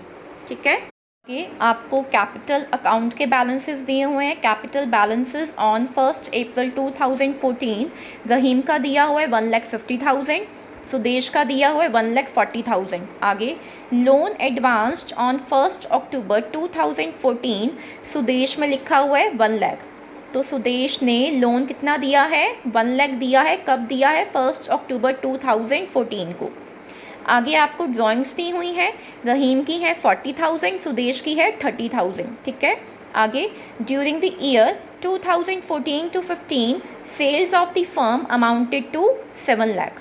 ठीक है। आगे आपको कैपिटल अकाउंट के बैलेंसेस दिए हुए हैं। कैपिटल बैलेंसेस ऑन 1 अप्रैल 2014 रहीम का दिया हुआ है 1,50,000, सुदेश का दिया हुआ है 1,40,000। आगे लोन एडवांस्ड ऑन 1 अक्टूबर 2014 सुदेश में लिखा हुआ है 1 लाख, तो सुदेश ने लोन कितना दिया है 1 लाख दिया है, कब दिया है 1 अक्टूबर 2014 को। आगे आपको ड्राइंग्स दी हुई है, रहीम की है 40,000, सुदेश की है 30,000, ठीक है। आगे during the year 2014 to 15 sales of the firm amounted to 7 lakh,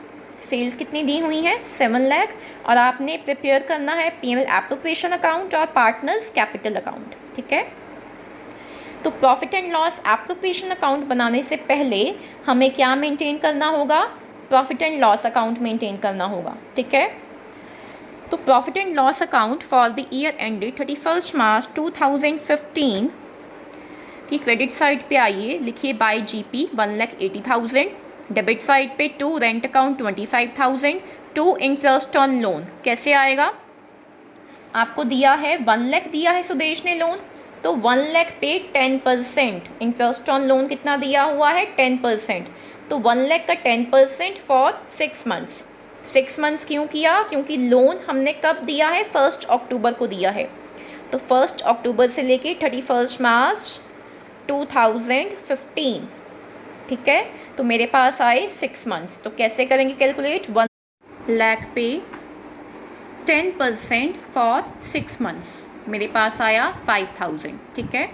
sales कितनी दी हुई है 7 लाख। और आपने प्रिपेयर करना है पीएनएल एप्रोप्रिएशन अकाउंट और पार्टनर्स कैपिटल अकाउंट, ठीक है। तो profit and loss appropriation account बनाने से पहले हमें क्या मेंटेन करना होगा, profit and loss account maintain करना होगा, ठीक है। तो profit and loss account for the year ended 31 March 2015 कि क्रेडिट साइड पे आइए, लिखिए बाय जीपी 1,80,000, डेबिट साइड पे to rent account 25,000, to interest on loan. कैसे आएगा? आपको दिया है 1 लाख दिया है सुदेश ने लोन, तो 1 लाख पे 10% इंटरेस्ट ऑन लोन कितना दिया हुआ है? 10%। तो 1 लाख का 10% फॉर 6 मंथ्स। 6 मंथ्स क्यों किया? क्योंकि लोन हमने कब दिया है? 1 अक्टूबर को दिया है। तो 1 अक्टूबर से लेके 31 मार्च 2015, ठीक है। तो मेरे पास आए 6 मंथ्स। तो कैसे करेंगे कैलकुलेट? 1 लाख पे 10% फॉर 6 मंथ्स, मेरे पास आया 5,000, ठीक है।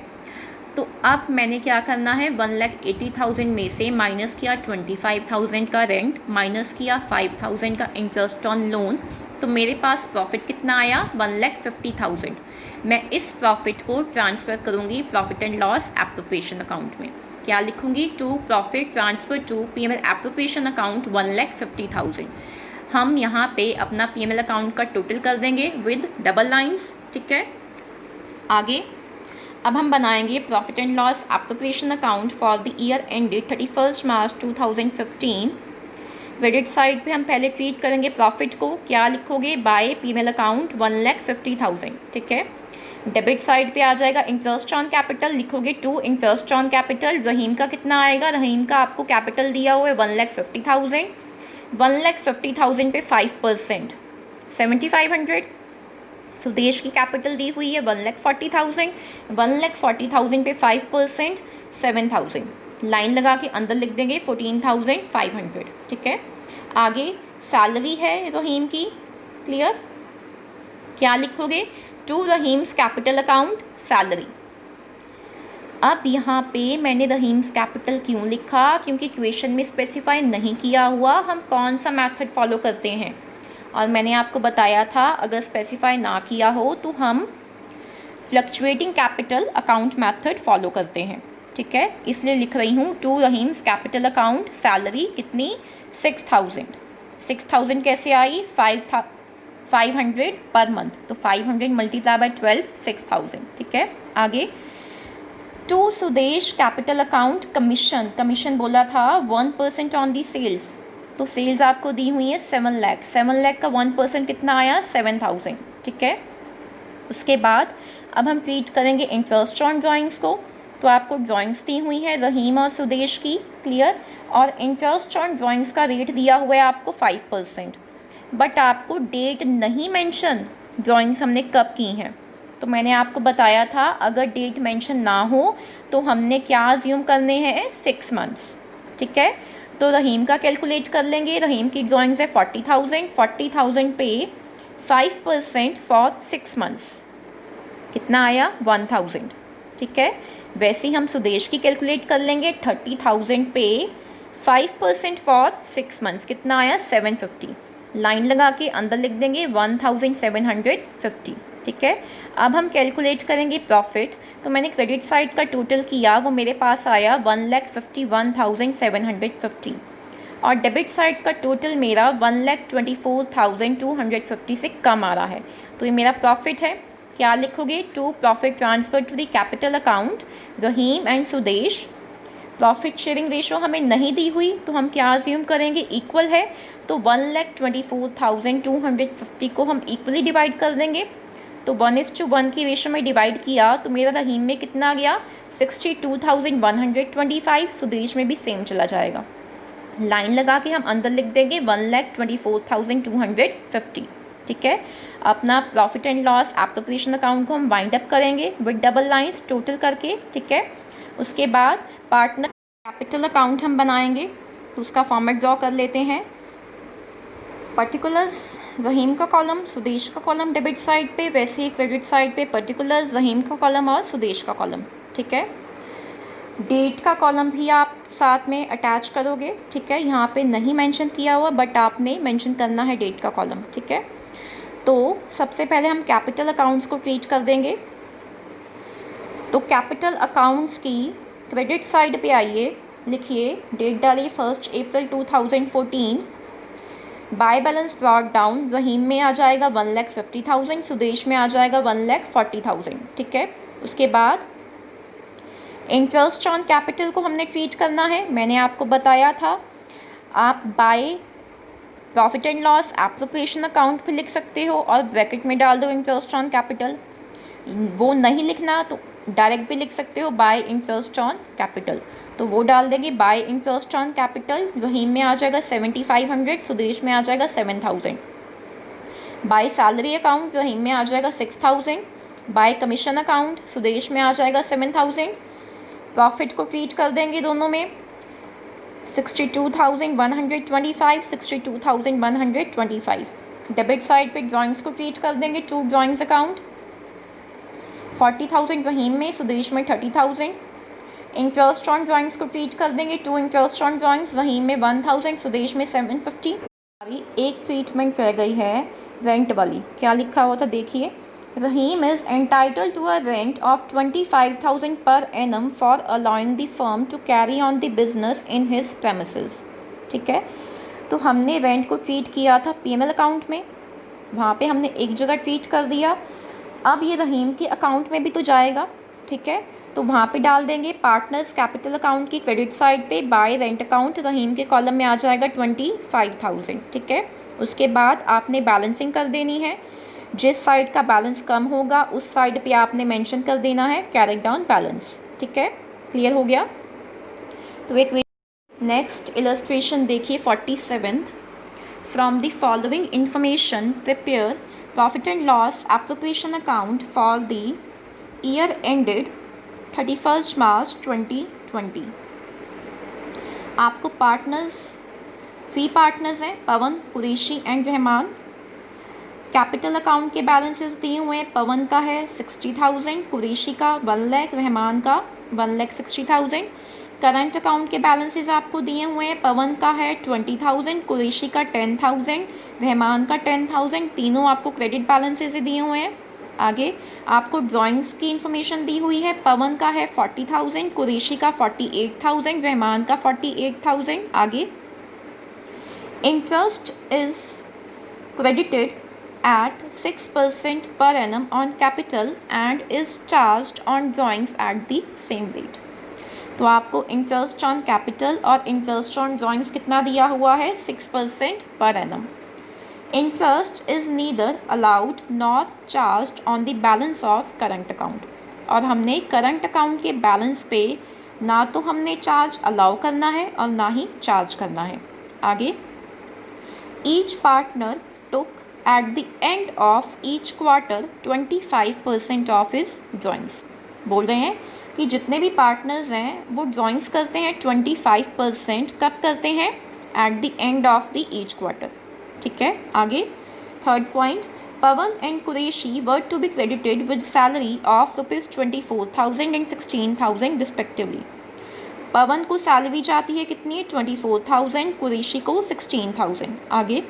तो अब मैंने क्या करना है? 1,80,000 में से माइनस किया 25,000 का रेंट, माइनस किया 5,000 का इंटरेस्ट ऑन लोन, तो मेरे पास प्रॉफिट कितना आया? 1,50,000। मैं इस प्रॉफिट को ट्रांसफ़र करूँगी profit and loss appropriation account में। क्या लिखूँगी? To profit transfer to PML appropriation account 1,50,000। हम यहाँ पे अपना पीएमएल अकाउंट का टोटल कर देंगे विद डबल लाइंस, ठीक है। आगे अब हम बनाएंगे profit and loss appropriation account for the year ended 31 March 2015। Credit side पे हम पहले ट्रीट करेंगे प्रॉफिट को। क्या लिखोगे? बाय पीएमएल अकाउंट 1,50,000, ठीक है। डेबिट साइड पे आ जाएगा इंटरेस्ट ऑन कैपिटल, लिखोगे टू इंटरेस्ट ऑन कैपिटल। रहीम का कितना आएगा? रहीम का आपको कैपिटल दिया हुआ है 1,50,000। 1,50,000 पे 5% 7,500। सुदेश की कैपिटल दी हुई है 1,40,000। 1,40,000 पे 5% 7,000। लाइन लगा के अंदर लिख देंगे 14,500, ठीक है। आगे सैलरी है रहीम की, क्लियर। क्या लिखोगे? To Rahim's capital account salary. अब यहाँ पे मैंने रहीम्स कैपिटल क्यों लिखा? क्योंकि क्वेश्चन में स्पेसिफाई नहीं किया हुआ हम कौन सा मेथड फॉलो करते हैं, और मैंने आपको बताया था अगर स्पेसिफाई ना किया हो तो हम fluctuating capital account method follow करते हैं, ठीक है। इसलिए लिख रही हूँ to Rahim's capital account salary कितनी? 6,000। 6,000 कैसे आई? 500 पर मंथ, तो 500 मल्टीप्लाई बाय 12 6,000, ठीक है। आगे to Sudesh capital account commission. Commission बोला था 1% ऑन दी सेल्स, तो सेल्स आपको दी हुई है 7 लाख। 7 लाख का 1% कितना आया? 7,000, ठीक है। उसके बाद अब हम ट्रीट करेंगे इंटरेस्ट ऑन ड्राइंग्स को। तो आपको ड्राइंग्स दी हुई है रहीम और सुदेश की, क्लियर। और इंटरेस्ट ऑन ड्राइंग्स का रेट दिया हुआ है आपको 5%, बट आपको डेट नहीं मेंशन ड्राइंग्स हमने कब की हैं। तो मैंने आपको बताया था अगर डेट मेंशन ना हो तो हमने क्या अज्यूम करने हैं? 6 मंथ्स, ठीक है। तो रहीम का कैलकुलेट कर लेंगे। रहीम की ड्राइंग्स है 40,000। 40,000 पे 5% फॉर 6 मंथ्स कितना आया? 1,000, ठीक है। वैसे ही हम सुदेश की कैलकुलेट कर लेंगे। 30,000 पे 5% फॉर 6 मंथ्स कितना आया? 750। लाइन लगा के अंदर लिख देंगे 1,750, ठीक है। अब हम कैलकुलेट करेंगे प्रॉफिट। तो मैंने क्रेडिट साइड का टोटल किया, वो मेरे पास आया 1,51,750, और डेबिट साइड का टोटल मेरा 1,24,250 से कम आ रहा है। तो ये मेरा प्रॉफिट है। क्या लिखोगे? To profit transfer to the capital account Rahim and Sudesh. Profit sharing ratio हमें नहीं दी हुई तो हम क्या अज्यूम करेंगे? इक्वल है, तो 1,24,250 को हम इक्वली डिवाइड कर देंगे। तो 1:1 की रेशो में डिवाइड किया तो मेरा रहीम में कितना गया? 62,125। सुदेश में भी सेम चला जाएगा। लाइन लगा के हम अंदर लिख देंगे 1,24,250, ठीक है। अपना profit and loss appropriation account को हम वाइंड अप करेंगे विद डबल लाइंस टोटल करके, ठीक है। उसके बाद पार्टनर कैपिटल अकाउंट हम बनाएंगे, तो उसका फॉर्मेट ड्रॉ कर लेते हैं। पर्टिकुलर्स रहीम का कॉलम, सुदेश का कॉलम डेबिट साइड पे, वैसे ही क्रेडिट साइड पे पर्टिकुलर्स रहीम का कॉलम और सुदेश का कॉलम, ठीक है। डेट का कॉलम भी आप साथ में अटैच करोगे, ठीक है। यहाँ पे नहीं मेंशन किया हुआ बट आपने मेंशन करना है डेट का कॉलम, ठीक है। तो सबसे पहले हम कैपिटल अकाउंट्स को ट्रीट कर देंगे। तो कैपिटल अकाउंट्स की क्रेडिट साइड पे आइए, लिखिए डेट डालिए 1 अप्रैल 2014। बाय बैलेंस ब्रॉट डाउन, रहीम में आ जाएगा 1,50,000, सुदेश में आ जाएगा 1,40,000, ठीक है। उसके बाद इंटरेस्ट ऑन कैपिटल को हमने ट्रीट करना है, मैंने आपको बताया था। आप by profit and loss appropriation account भी लिख सकते हो और ब्रैकेट में डाल दो इंटरेस्ट ऑन कैपिटल। वो नहीं लिखना तो डायरेक्ट भी लिख सकते हो बाय इंटरेस्ट ऑन कैपिटल, तो वो डाल देंगे बाय इंटरेस्ट ऑन कैपिटल। रहीम में आ जाएगा 7500, सुदेश में आ जाएगा 7000। बाय सैलरी अकाउंट रहीम में आ जाएगा 6000। बाय कमीशन अकाउंट सुदेश में आ जाएगा 7000। प्रॉफिट को ट्रीट कर देंगे दोनों में 62,125, 62,125। डेबिट साइड पे ड्राइंग्स को ट्रीट कर देंगे 2 ड्राइंग्स अकाउंट, 40,000 रहीम में, सुदेश में 30,000। इंटरेस्ट ऑन ड्राइंग्स को ट्रीट कर देंगे 2 इंटरेस्ट ऑन ड्राइंग्स, रहीम में 1000, सुदेश में 750। अभी एक ट्रीटमेंट रह गई है रेंट वाली, क्या लिखा हुआ था देखिए, Rahim is entitled to a rent of 25,000 per annum for allowing the firm to carry on the business in his premises. ठीक है, तो हमने रेंट को ट्रीट किया था पीएनएल अकाउंट में, वहाँ पे हमने एक जगह ट्रीट कर दिया। अब ये रहीम के अकाउंट में भी तो जाएगा, ठीक है, तो वहाँ पे डाल देंगे पार्टनर्स कैपिटल अकाउंट की क्रेडिट साइड पे बाय रेंट अकाउंट, रहीम के कॉलम में आ जाएगा 25,000। ठीक है, उसके बाद आपने बैलेंसिंग कर देनी है, जिस साइड का बैलेंस कम होगा उस साइड पे आपने मेंशन कर देना है कैरी डाउन बैलेंस। ठीक है, क्लियर हो गया। तो एक नेक्स्ट इलस्ट्रेशन देखिए 47। From the following information prepare profit and loss appropriation account for the year ended 31 March 2020। आपको पार्टनर्स 3 पार्टनर्स हैं, Pavan, Qureshi and Rahman. Capital account के बैलेंसेस दिए हुए हैं, पवन का है 60,000, कुरैशी का 1 लाख, रहमान का 1,60,000। करंट अकाउंट के बैलेंसेस आपको दिए हुए हैं, पवन का है 20,000, कुरैशी का 10,000, रहमान का 10,000। तीनों आपको क्रेडिट बैलेंसेस दिए हुए हैं। आगे आपको ड्राइंग्स की इन्फॉर्मेशन दी हुई है, पवन का है 40,000, कुरैशी का 48,000, रहमान का 48,000। आगे interest is credited at 6% per annum on capital and is charged on drawings at the same rate। तो आपको इंटरेस्ट ऑन कैपिटल और इंटरेस्ट ऑन ड्राइंग्स कितना दिया हुआ है 6% per annum. Interest is neither allowed not charged on the balance of current account, और हमने current account के बैलेंस पे ना तो हमने चार्ज अलाउ करना है और ना ही चार्ज करना है। आगे each partner took at the end of each quarter 25% of his drawings। बोल रहे हैं कि जितने भी पार्टनर्स हैं वो ड्राइंग्स करते हैं 25%, कब करते हैं at the end of the each quarter. ठीक है, आगे third point, Pavan and Qureshi were to be credited with salary of ₹24,000 and 16,000 respectively. Pavan को सैलरी जाती है कितनी है 24,000, कुरैशी को 16,000। आगे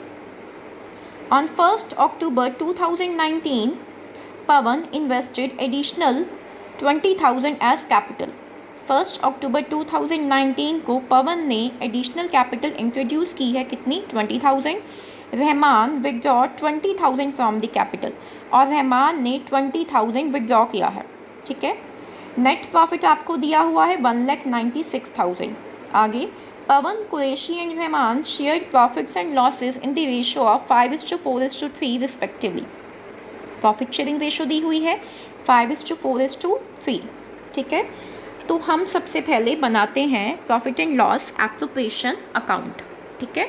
On 1st October 2019, Pawan invested additional 20,000 as capital। 1st October 2019 को पवन ने एडिशनल कैपिटल इंट्रोड्यूस की है कितनी 20,000। Rahman withdraw 20,000 from the capital, और रहमान ने 20,000 विड्रॉ किया है। ठीक है, नेट प्रॉफिट आपको दिया हुआ है 1,96,000। आगे Pavan, Qureshi and Rahman shared profits and losses in the ratio of 5:4:3 respectively. Profit sharing ratio दी हुई है 5:4:3। ठीक है, तो हम सबसे पहले बनाते हैं profit and loss appropriation account. ठीक है,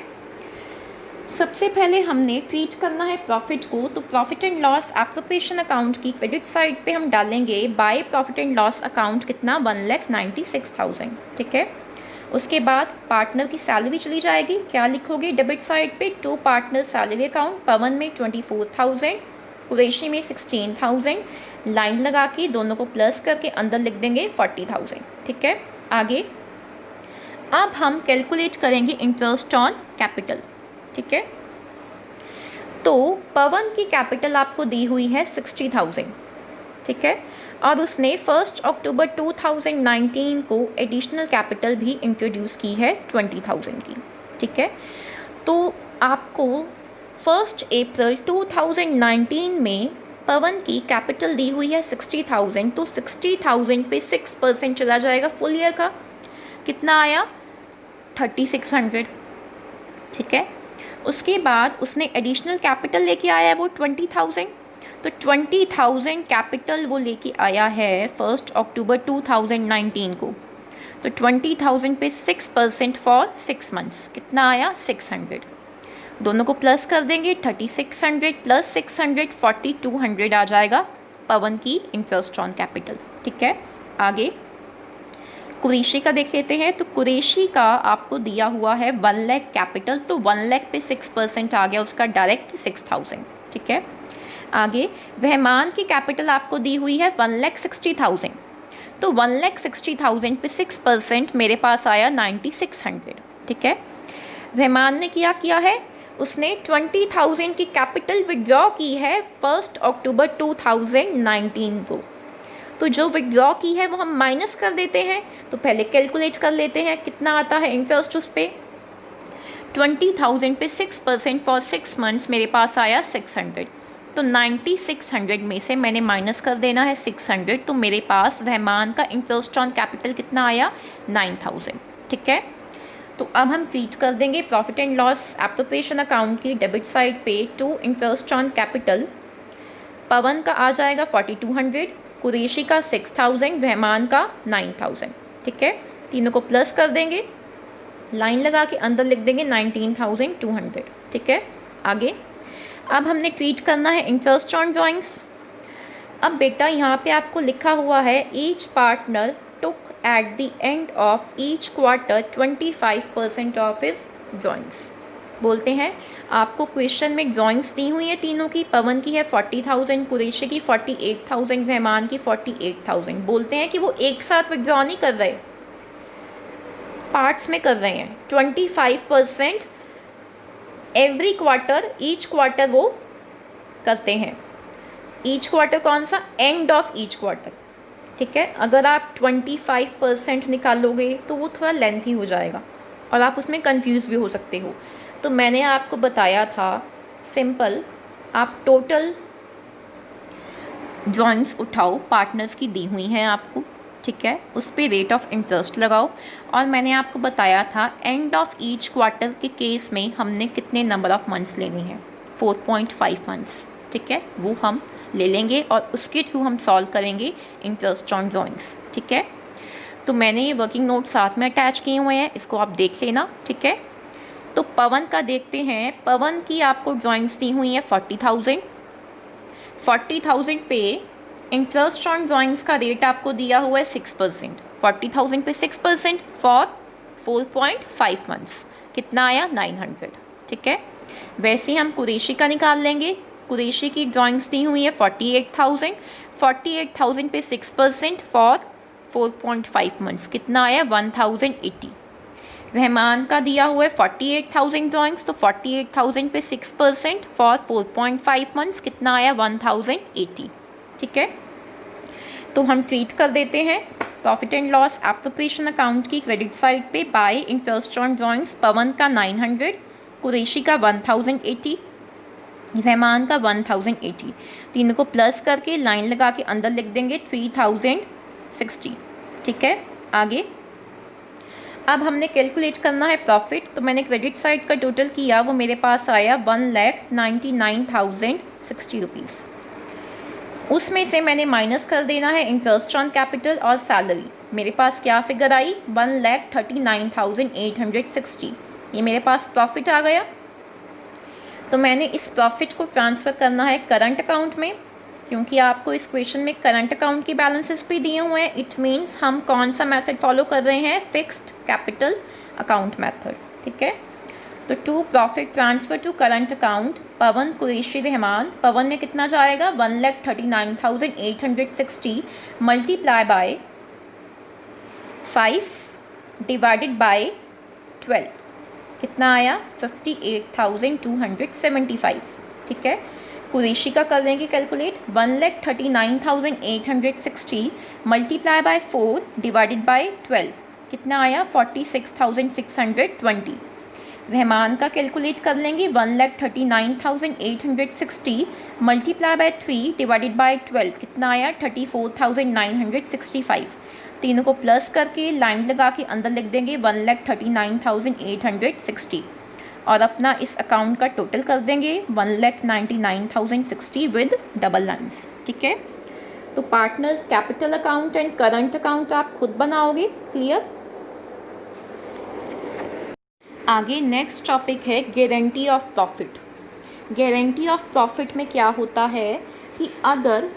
सबसे पहले हमने ट्रीट करना है प्रॉफिट को, तो profit and loss appropriation account की क्रेडिट साइड पे हम डालेंगे by profit and loss account कितना 1,96,000। ठीक है, उसके बाद पार्टनर की सैलरी चली जाएगी, क्या लिखोगे डेबिट साइड पे 2 पार्टनर सैलरी अकाउंट, पवन में 24,000, कुरैशी में 16,000। लाइन लगा के दोनों को प्लस करके अंदर लिख देंगे 40,000। ठीक है, आगे अब हम कैलकुलेट करेंगे इंटरेस्ट ऑन कैपिटल। ठीक है, तो पवन की कैपिटल आपको दी हुई है 60,000। ठीक है, और उसने 1 अक्टूबर 2019 को एडिशनल कैपिटल भी इंट्रोड्यूस की है 20,000 की। ठीक है, तो आपको 1 अप्रैल 2019 में पवन की कैपिटल दी हुई है 60,000, तो 60,000 पे 6% चला जाएगा फुल ईयर का, कितना आया 3600, ठीक है। उसके बाद उसने एडिशनल कैपिटल लेके आया है वो 20,000, तो 20,000 कैपिटल वो लेके आया है 1 अक्टूबर 2019 को, तो 20,000 पे 6% फॉर 6 मंथ्स, कितना आया 600, दोनों को प्लस कर देंगे, 3600 प्लस 600 4200 आ जाएगा पवन की इंटरेस्ट ऑन कैपिटल, ठीक है। आगे कुरैशी का देख लेते हैं। तो कुरैशी का आपको दिया हुआ है 1 लाख कैपिटल, तो 1 लाख पे 6% आ गया उसका डायरेक्ट 6,000, ठीक है। आगे रहमान की कैपिटल आपको दी हुई है 1,60,000, तो 1,60,000 पे 6% मेरे पास आया 9,600, ठीक है। रहमान ने क्या किया है, उसने 20,000 की कैपिटल विड्रॉ की है 1 अक्टूबर 2019 को, तो जो विड्रॉ की है वो हम माइनस कर देते हैं। तो पहले कैलकुलेट कर लेते हैं कितना आता है इंटरेस्ट उस पर। 20,000 पे 6% फॉर 6 मंथ्स मेरे पास आया 600, तो 9,600 में से मैंने माइनस कर देना है 600, तो मेरे पास रहमान का इंटरेस्ट ऑन कैपिटल कितना आया 9,000, ठीक है। तो अब हम ट्रीट कर देंगे profit and loss appropriation account की डेबिट साइड पे टू इंटरेस्ट ऑन कैपिटल। पवन का आ जाएगा 4,200, कुरैशी का 6,000, रहमान का 9,000, ठीक है। तीनों को प्लस कर देंगे, लाइन लगा के अंदर लिख देंगे 19,200, ठीक है। आगे अब हमने ट्रीट करना है इंटरेस्ट ऑन ड्राइंग्स। अब बेटा यहाँ पे आपको लिखा हुआ है each partner took eight the end of each quarter 25% of his drawings. बोलते हैं आपको क्वेश्चन में ड्राइंग्स दी हुई है तीनों की, पवन की है 40,000, कुरैशी की 48,000, रहमान की 48,000। बोलते हैं कि वो एक साथ विड्रॉ नहीं कर रहे, पार्ट्स में कर रहे हैं। 25% एवरी क्वार्टर, ईच क्वार्टर वो करते हैं। ईच क्वार्टर कौन सा, एंड ऑफ ईच क्वार्टर, ठीक है। अगर आप 25% निकालोगे तो वो थोड़ा लेंथी हो जाएगा और आप उसमें कंफ्यूज भी हो सकते हो। तो मैंने आपको बताया था सिंपल, आप टोटल ड्राइंग्स उठाओ, पार्टनर्स की दी हुई हैं आपको, ठीक है, उस पर रेट ऑफ इंटरेस्ट लगाओ। और मैंने आपको बताया था एंड ऑफ ईच क्वार्टर के केस में हमने कितने नंबर ऑफ मंथ्स लेने हैं, 4.5 मंथ्स, ठीक है, वो हम ले लेंगे और उसके थ्रू हम सॉल्व करेंगे इंटरेस्ट ऑन ड्राइंग्स, ठीक है। तो मैंने ये वर्किंग नोट साथ में अटैच किए हुए हैं, इसको आप देख लेना, ठीक है। तो पवन का देखते हैं, पवन की आपको ड्राइंग्स दी हुई है 40,000, 40,000 पे इंटरेस्ट ऑन ड्राइंग्स का रेट आपको दिया हुआ है 6%, 40,000 पे 6% फॉर 4.5 मंथ्स, कितना आया 900, ठीक है। वैसे ही हम कुरैशी का निकाल लेंगे। कुरैशी की ड्राइंग्स दी हुई है 48,000, 48,000 पे 6% फॉर 4.5 मंथ्स, कितना आया 1,080। रहमान का दिया हुआ है 48,000 ड्राइंग्स, तो 48,000 पे 6% फॉर 4.5 मंथ्स, कितना आया 1,080, ठीक है। तो हम ट्रीट कर देते हैं profit and loss appropriation account की क्रेडिट साइड पे बाय इंटरेस्ट ऑन ड्राइंग्स। पवन का 900, कुरैशी का 1,080, रहमान का 1,080, तीनों को प्लस करके लाइन लगा के अंदर लिख देंगे 3,060, ठीक है। आगे अब हमने कैलकुलेट करना है प्रॉफिट। तो मैंने क्रेडिट साइड का टोटल किया, वो मेरे पास आया 1,99,060 रुपीज़। उसमें से मैंने माइनस कर देना है इंटरेस्ट ऑन कैपिटल और सैलरी। मेरे पास क्या फिगर आई 1,39,860, ये मेरे पास प्रॉफिट आ गया। तो मैंने इस प्रॉफिट को ट्रांसफ़र करना है करंट अकाउंट में, क्योंकि आपको इस क्वेश्चन में करंट अकाउंट के बैलेंसेस भी दिए हुए हैं। इट मीन्स हम कौन सा मेथड फॉलो कर रहे हैं, फिक्स्ड कैपिटल अकाउंट मेथड, ठीक है। तो to profit transfer to current account, Pavan Qureshi Rahman. Pavan में कितना जाएगा 1,39,860 मल्टीप्लाई बाय 5 डिवाइडेड बाय 12, कितना आया 58,275, ठीक है। कुरैशी का कर देंगे calculate, 1,39,860 multiply by 4 divided by 12, कितना आया 46,620। रहमान का कैलकुलेट कर लेंगे 1,39,860 मल्टीप्लाई बाय 3 डिवाइडेड बाय 12 कितना आया 34,965। तीनों को प्लस करके लाइन लगा के अंदर लिख देंगे 1,39,860 और अपना इस अकाउंट का टोटल कर देंगे 1,99,060 विद डबल लाइन्स। ठीक है, तो partners capital account and current account आप खुद बनाओगे। क्लियर। आगे नेक्स्ट टॉपिक है guarantee of profit. Guarantee of profit में क्या होता है कि अगर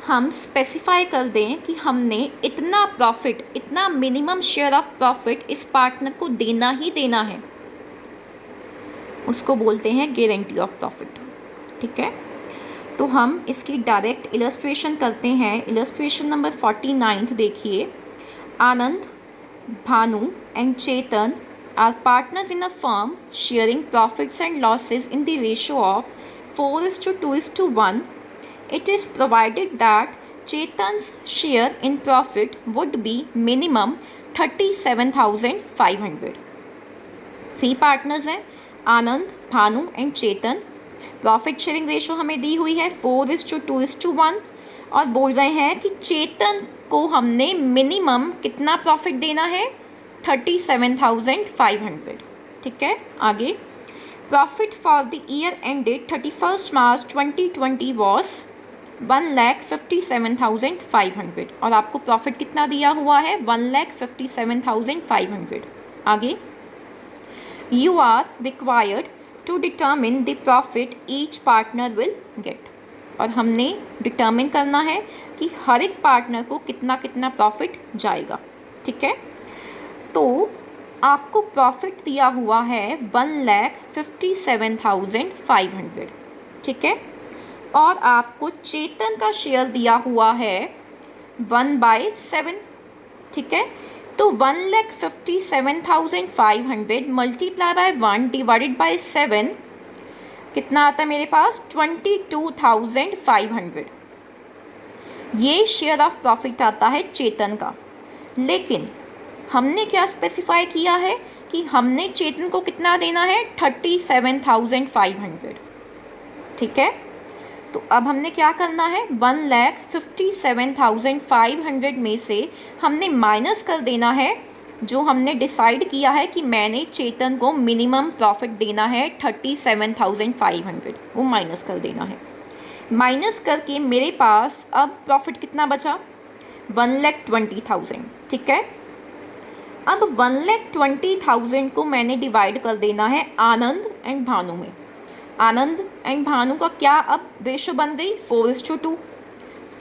हम स्पेसिफाई कर दें कि हमने इतना प्रॉफिट, इतना मिनिमम शेयर ऑफ प्रॉफिट इस पार्टनर को देना ही देना है, उसको बोलते हैं गारंटी ऑफ प्रॉफिट। ठीक है, तो हम इसकी डायरेक्ट इलस्ट्रेशन करते हैं। इलस्ट्रेशन नंबर 49 देखिए। Anand, Bhanu and Chetan are partners in a firm sharing profits and losses in the ratio of 4:2:1. It is provided that Chetan's share in profit would be minimum 37,500. 3 partners हैं, Anand, Bhanu and Chetan. Profit sharing ratio हमें दी हुई है 4:2:1 और बोल रहे हैं कि चेतन को हमने मिनिमम कितना प्रॉफिट देना है 37,500। ठीक है, आगे profit for the year ended 31 March 2020 was 1,57,500 और आपको प्रॉफिट कितना दिया हुआ है 1,57,500। आगे you are required to determine the profit each partner will get और हमने डिटर्मिन करना है कि हर एक पार्टनर को कितना कितना प्रॉफिट जाएगा। ठीक है, तो आपको प्रॉफिट दिया हुआ है 1,57,500। ठीक है, और आपको चेतन का शेयर दिया हुआ है 1/7। ठीक है, तो 1,57,500 मल्टीप्लाई बाय 1 डिवाइडेड बाय 7 कितना आता है मेरे पास 22,500। ये शेयर ऑफ प्रॉफिट आता है चेतन का। लेकिन हमने क्या स्पेसिफाई किया है कि हमने चेतन को कितना देना है 37,500। ठीक है, तो अब हमने क्या करना है 1,57,500 में से हमने माइनस कर देना है जो हमने डिसाइड किया है कि मैंने चेतन को मिनिमम प्रॉफिट देना है 37,500, वो माइनस कर देना है। माइनस करके मेरे पास अब प्रॉफिट कितना बचा 1,20,000। ठीक है, अब 1,20,000 को मैंने डिवाइड कर देना है आनंद एंड भानु में। आनंद एंड भानु का क्या अब रेशो बन गई 4:2।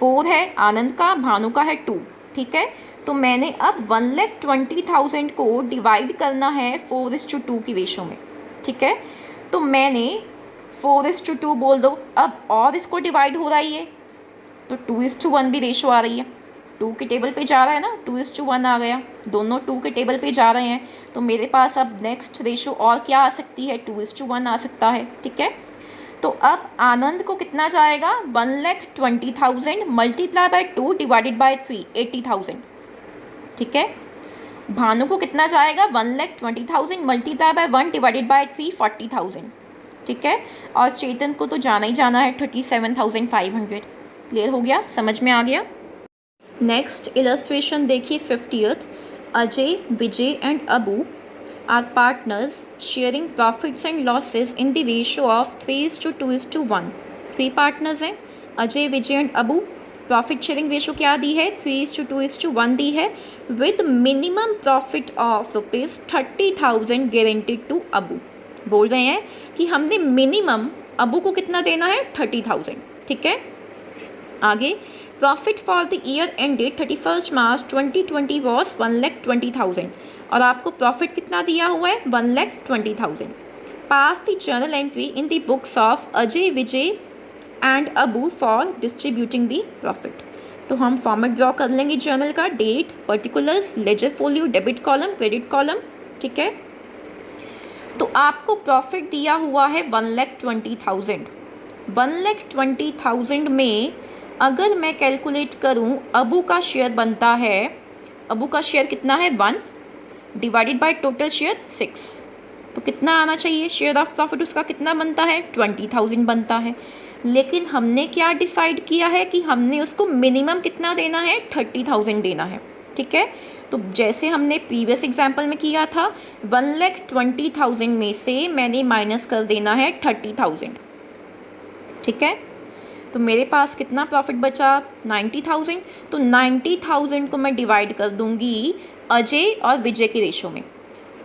4 है आनंद का, भानु का है 2। ठीक है, तो मैंने अब 1,20,000 को डिवाइड करना है 4:2 की रेशो में। ठीक है, तो मैंने 4:2 बोल दो अब, और इसको डिवाइड हो रहा है ये, तो 2:1 भी रेशो आ रही है। 2 के टेबल पे जा रहा है ना, 2:1 आ गया, दोनों 2 के टेबल पे जा रहे हैं, तो मेरे पास अब नेक्स्ट रेशो और क्या आ सकती है 2:1 आ सकता है। ठीक है, तो अब आनंद को कितना जाएगा 1,20,000 मल्टीप्लाई बाय 2 डिवाइडेड बाय 3 80,000। ठीक है, भानु को कितना जाएगा 1,20,000 मल्टीप्लाई बाय 1 डिवाइडेड बाय 3 40,000। ठीक है, और चेतन को तो जाना ही जाना है 37,500। क्लियर हो गया, समझ में आ गया। नेक्स्ट इलस्ट्रेशन देखिए 50th। Ajay, Vijay and Abu are partners sharing profits and losses in the ratio of 3:2:1। 3 partners हैं, Ajay, Vijay and Abu. Profit sharing ratio क्या दी है 3:2:1 दी है, with minimum profit of ₹30,000 guaranteed to Abu. बोल रहे हैं कि हमने मिनिमम अबू को कितना देना है 30,000। ठीक है, आगे profit for the year ended 31 March 2020 was 1,20,000 और आपको प्रॉफिट कितना दिया हुआ है 1,20,000। Pass the journal entry in the books of Ajay, Vijay and Abu for distributing the profit. तो हम फॉर्मेट ड्रॉ कर लेंगे जर्नल का, date, particulars, ledger folio, debit column, credit column. ठीक है, तो आपको प्रॉफिट दिया हुआ है 1,20,000। 1,20,000 में अगर मैं कैलकुलेट करूं अबू का शेयर बनता है, अबू का शेयर कितना है 1 डिवाइडेड बाय टोटल शेयर 6। तो कितना आना चाहिए, शेयर ऑफ प्रॉफिट उसका कितना बनता है, 20,000 बनता है। लेकिन हमने क्या डिसाइड किया है कि हमने उसको मिनिमम कितना देना है, 30,000 देना है। ठीक है, तो जैसे हमने प्रीवियस एग्जाम्पल में किया था, 1,20,000 में से मैंने माइनस कर देना है 30,000। ठीक है, तो मेरे पास कितना प्रॉफिट बचा, 90,000। तो 90,000 को मैं डिवाइड कर दूंगी अजय और विजय के रेशो में।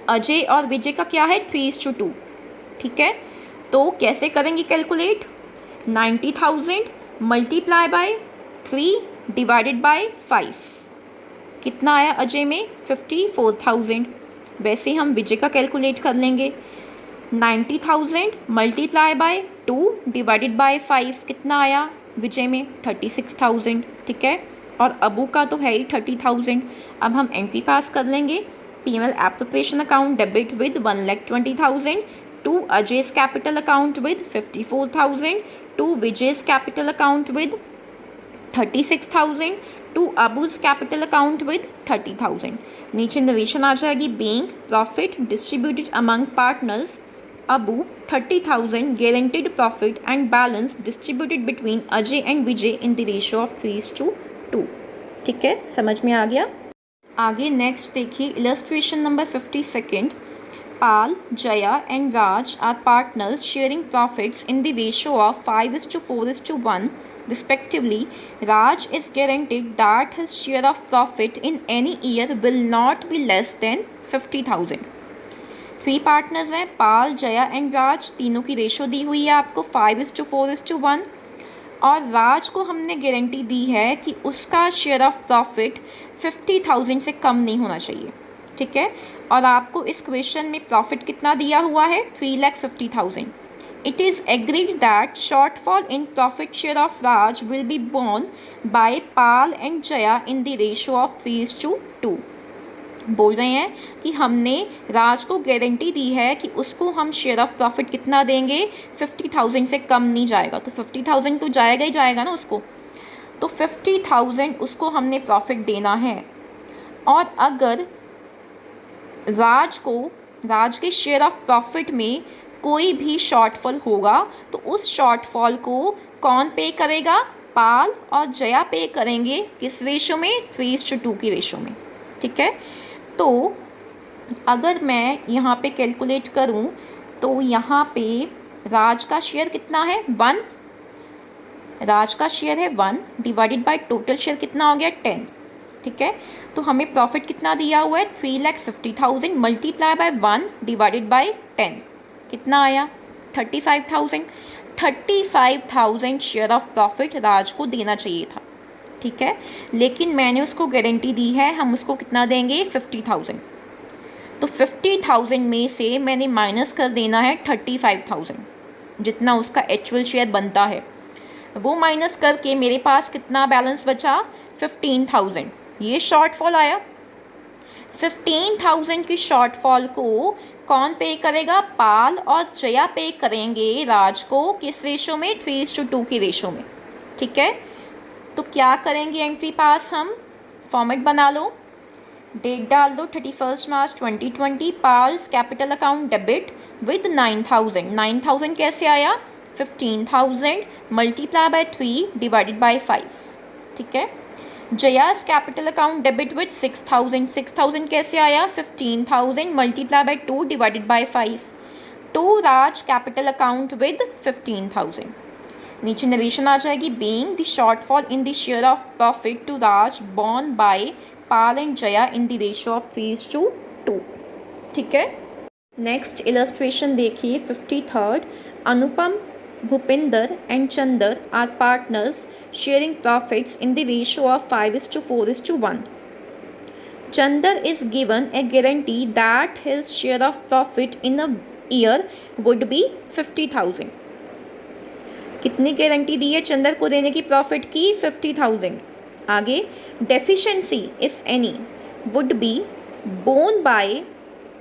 अजय और विजय का क्या है, 3:2। ठीक है, तो कैसे करेंगे calculate, 90,000 multiply by 3 divided by 5। कितना आया अजय में, 54,000। वैसे हम विजय का कैलकुलेट कर लेंगे, 90,000 मल्टीप्लाई बाय 2 डिवाइडेड बाय 5 कितना आया विजय में, 36,000। ठीक है, और अबू का तो है ही 30,000। अब हम एंट्री पास कर लेंगे, P&L appropriation account debit with 1,20,000 to Ajay's capital account with 54,000 to Vijay's capital account with 36,000 to Abu's capital account with 30,000। नीचे नरेशन आ जाएगी, being profit distributed among partners, Abu 30,000 guaranteed profit and balance distributed between Ajay and Vijay in the ratio of 3:2। ठीक है, समझ में आ गया। आगे next देखिए, illustration number 52। Pal, Jaya and Raj are partners sharing profits in the ratio of 5:4:1 respectively. Raj is guaranteed that his share of profit in any year will not be less than 50,000। 3 partners हैं, पाल, Jaya and राज। तीनों की ratio दी हुई है आपको 5:4:1, और राज को हमने गारंटी दी है कि उसका शेयर ऑफ प्रॉफिट 50,000 से कम नहीं होना चाहिए। ठीक है, और आपको इस क्वेश्चन में प्रॉफिट कितना दिया हुआ है, 3,50,000। It is agreed that shortfall in profit share of Raj will be borne by Pal and Jaya in the ratio of 3:2। बोल रहे हैं कि हमने राज को गारंटी दी है कि उसको हम शेयर ऑफ प्रॉफिट कितना देंगे, 50,000 से कम नहीं जाएगा। तो 50,000 तो जाएगा ही जाएगा ना उसको, तो 50,000 उसको हमने प्रॉफिट देना है। और अगर राज के शेयर ऑफ प्रॉफिट में कोई भी शॉर्टफॉल होगा तो उस शॉर्टफॉल को कौन पे करेगा, पाल और जया पे करेंगे। किस रेशो में, 3:2 की रेशो में। ठीक है, तो अगर मैं यहाँ पे कैलकुलेट करूँ तो यहाँ पे राज का शेयर कितना है, 1। राज का शेयर है 1 डिवाइडेड बाय टोटल शेयर कितना हो गया, 10। ठीक है, तो हमें प्रॉफिट कितना दिया हुआ है, 3,50,000 मल्टीप्लाई बाय 1 डिवाइडेड बाय 10 कितना आया, 35,000। 35,000 शेयर ऑफ प्रॉफिट राज को देना चाहिए था। ठीक है, लेकिन मैंने उसको गारंटी दी है, हम उसको कितना देंगे, 50,000। तो 50,000 में से मैंने माइनस कर देना है 35,000, जितना उसका एक्चुअल शेयर बनता है। वो माइनस करके मेरे पास कितना बैलेंस बचा, 15,000। ये शॉर्टफॉल आया। 15,000 की शॉर्टफॉल को कौन पे करेगा, पाल और जया पे करेंगे राज को। किस रेशो में, 3:2 की रेशो में। ठीक है, तो क्या करेंगे एंट्री पास, हम फॉर्मेट बना लो, डेट डाल दो 31 March 2020। पाल्स capital account debit with 9,000। 9,000 कैसे आया, 15,000 मल्टीप्लाई बाय 3 डिवाइडेड बाय 5। ठीक है, Jaya's capital account debit with 6,000। 6,000 कैसे आया, 15,000 multiply by 2 divided by 5। To Raj capital account with 15,000। नीचे नरेशन आ जाएगी, being the shortfall in the share of profit to Raj borne by Pal and Jaya in the ratio of 3:2। ठीक है, next illustration देखिए 53। Anupam, Bhupinder and Chander are partners sharing profits in the ratio of 5:4:1। Chandar is given A guarantee that his share of profit in a year would be 50,000। कितनी guarantee दी है चंदर को देने की profit की, 50,000। आगे, deficiency if any would be borne by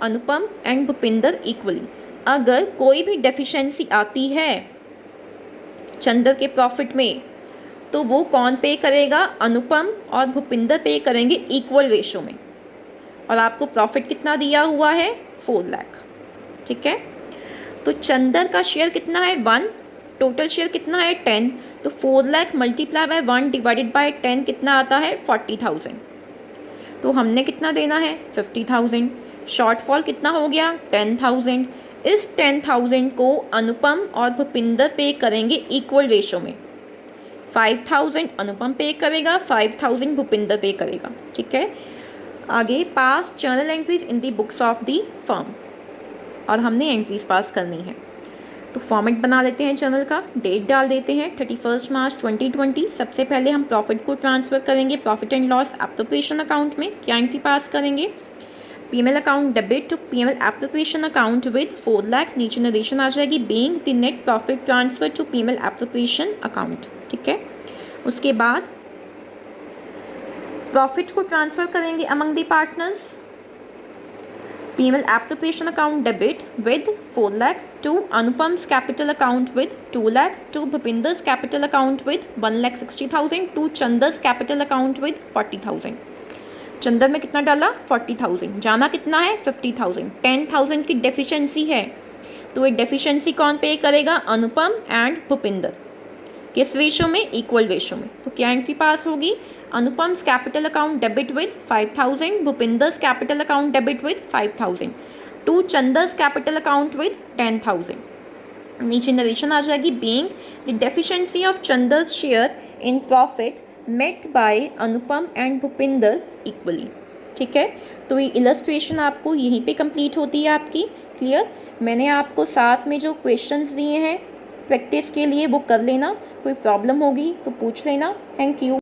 Anupam and Bhupinder equally. अगर कोई भी डेफिशिएंसी आती है चंदर के प्रॉफिट में तो वो कौन पे करेगा, अनुपम और भूपिंदर पे करेंगे इक्वल रेशो में। और आपको प्रॉफिट कितना दिया हुआ है, 4 लाख। ठीक है। तो चंदर का शेयर कितना है 1, टोटल शेयर कितना है 10, तो 4 lakh multiply by 1 divided by 10 कितना आता है 40,000। तो हमने कितना देना है 50,000, शॉर्टफॉल कितना हो गया 10,000। इस 10,000 को अनुपम और भूपिंदर पे करेंगे इक्वल रेशो में। 5,000 अनुपम पे करेगा, 5,000 भूपिंदर पे करेगा, ठीक है। आगे पास journal entries in the books of the firm, और हमने एंट्रीज पास करनी है। तो फॉर्मेट बना लेते हैं जर्नल का, डेट डाल देते हैं 31 मार्च 2020। सबसे पहले हम प्रॉफिट को ट्रांसफ़र करेंगे profit and loss appropriation account में। क्या एंट्री पास करेंगे, PML account debit to PML appropriation account with 4 lakh, नीचे नरेशन आ जाएगी being the net profit transfer to PML appropriation account, ठीक है। उसके बाद प्रॉफिट को ट्रांसफ़र करेंगे among the partners, PML appropriation account debit with 4 lakh to Anupam's capital account with 2 lakh, to Bhupinder's capital account with 1,60,000, to Chander's capital account with 40,000। Chandar में कितना डाला 40,000, जाना कितना है 50,000। 10,000 की डेफिशिएंसी है, तो ये डेफिशिएंसी कौन पे करेगा, अनुपम एंड भूपिंदर। किस रेशो में, इक्वल रेशो में। तो क्या एंट्री पास होगी, Anupam's capital account debit with 5,000, Bhupinder's capital account debit with 5,000, to Chander's capital account with 10,000। नीचे नरेशन आ जाएगी being the deficiency of Chander's share in profit met by Anupam and Bhupinder equally, ठीक है। तो ये इलस्ट्रेशन आपको यहीं पे कंप्लीट होती है आपकी। क्लियर, मैंने आपको साथ में जो क्वेश्चंस दिए हैं प्रैक्टिस के लिए वो कर लेना, कोई प्रॉब्लम होगी तो पूछ लेना। Thank you.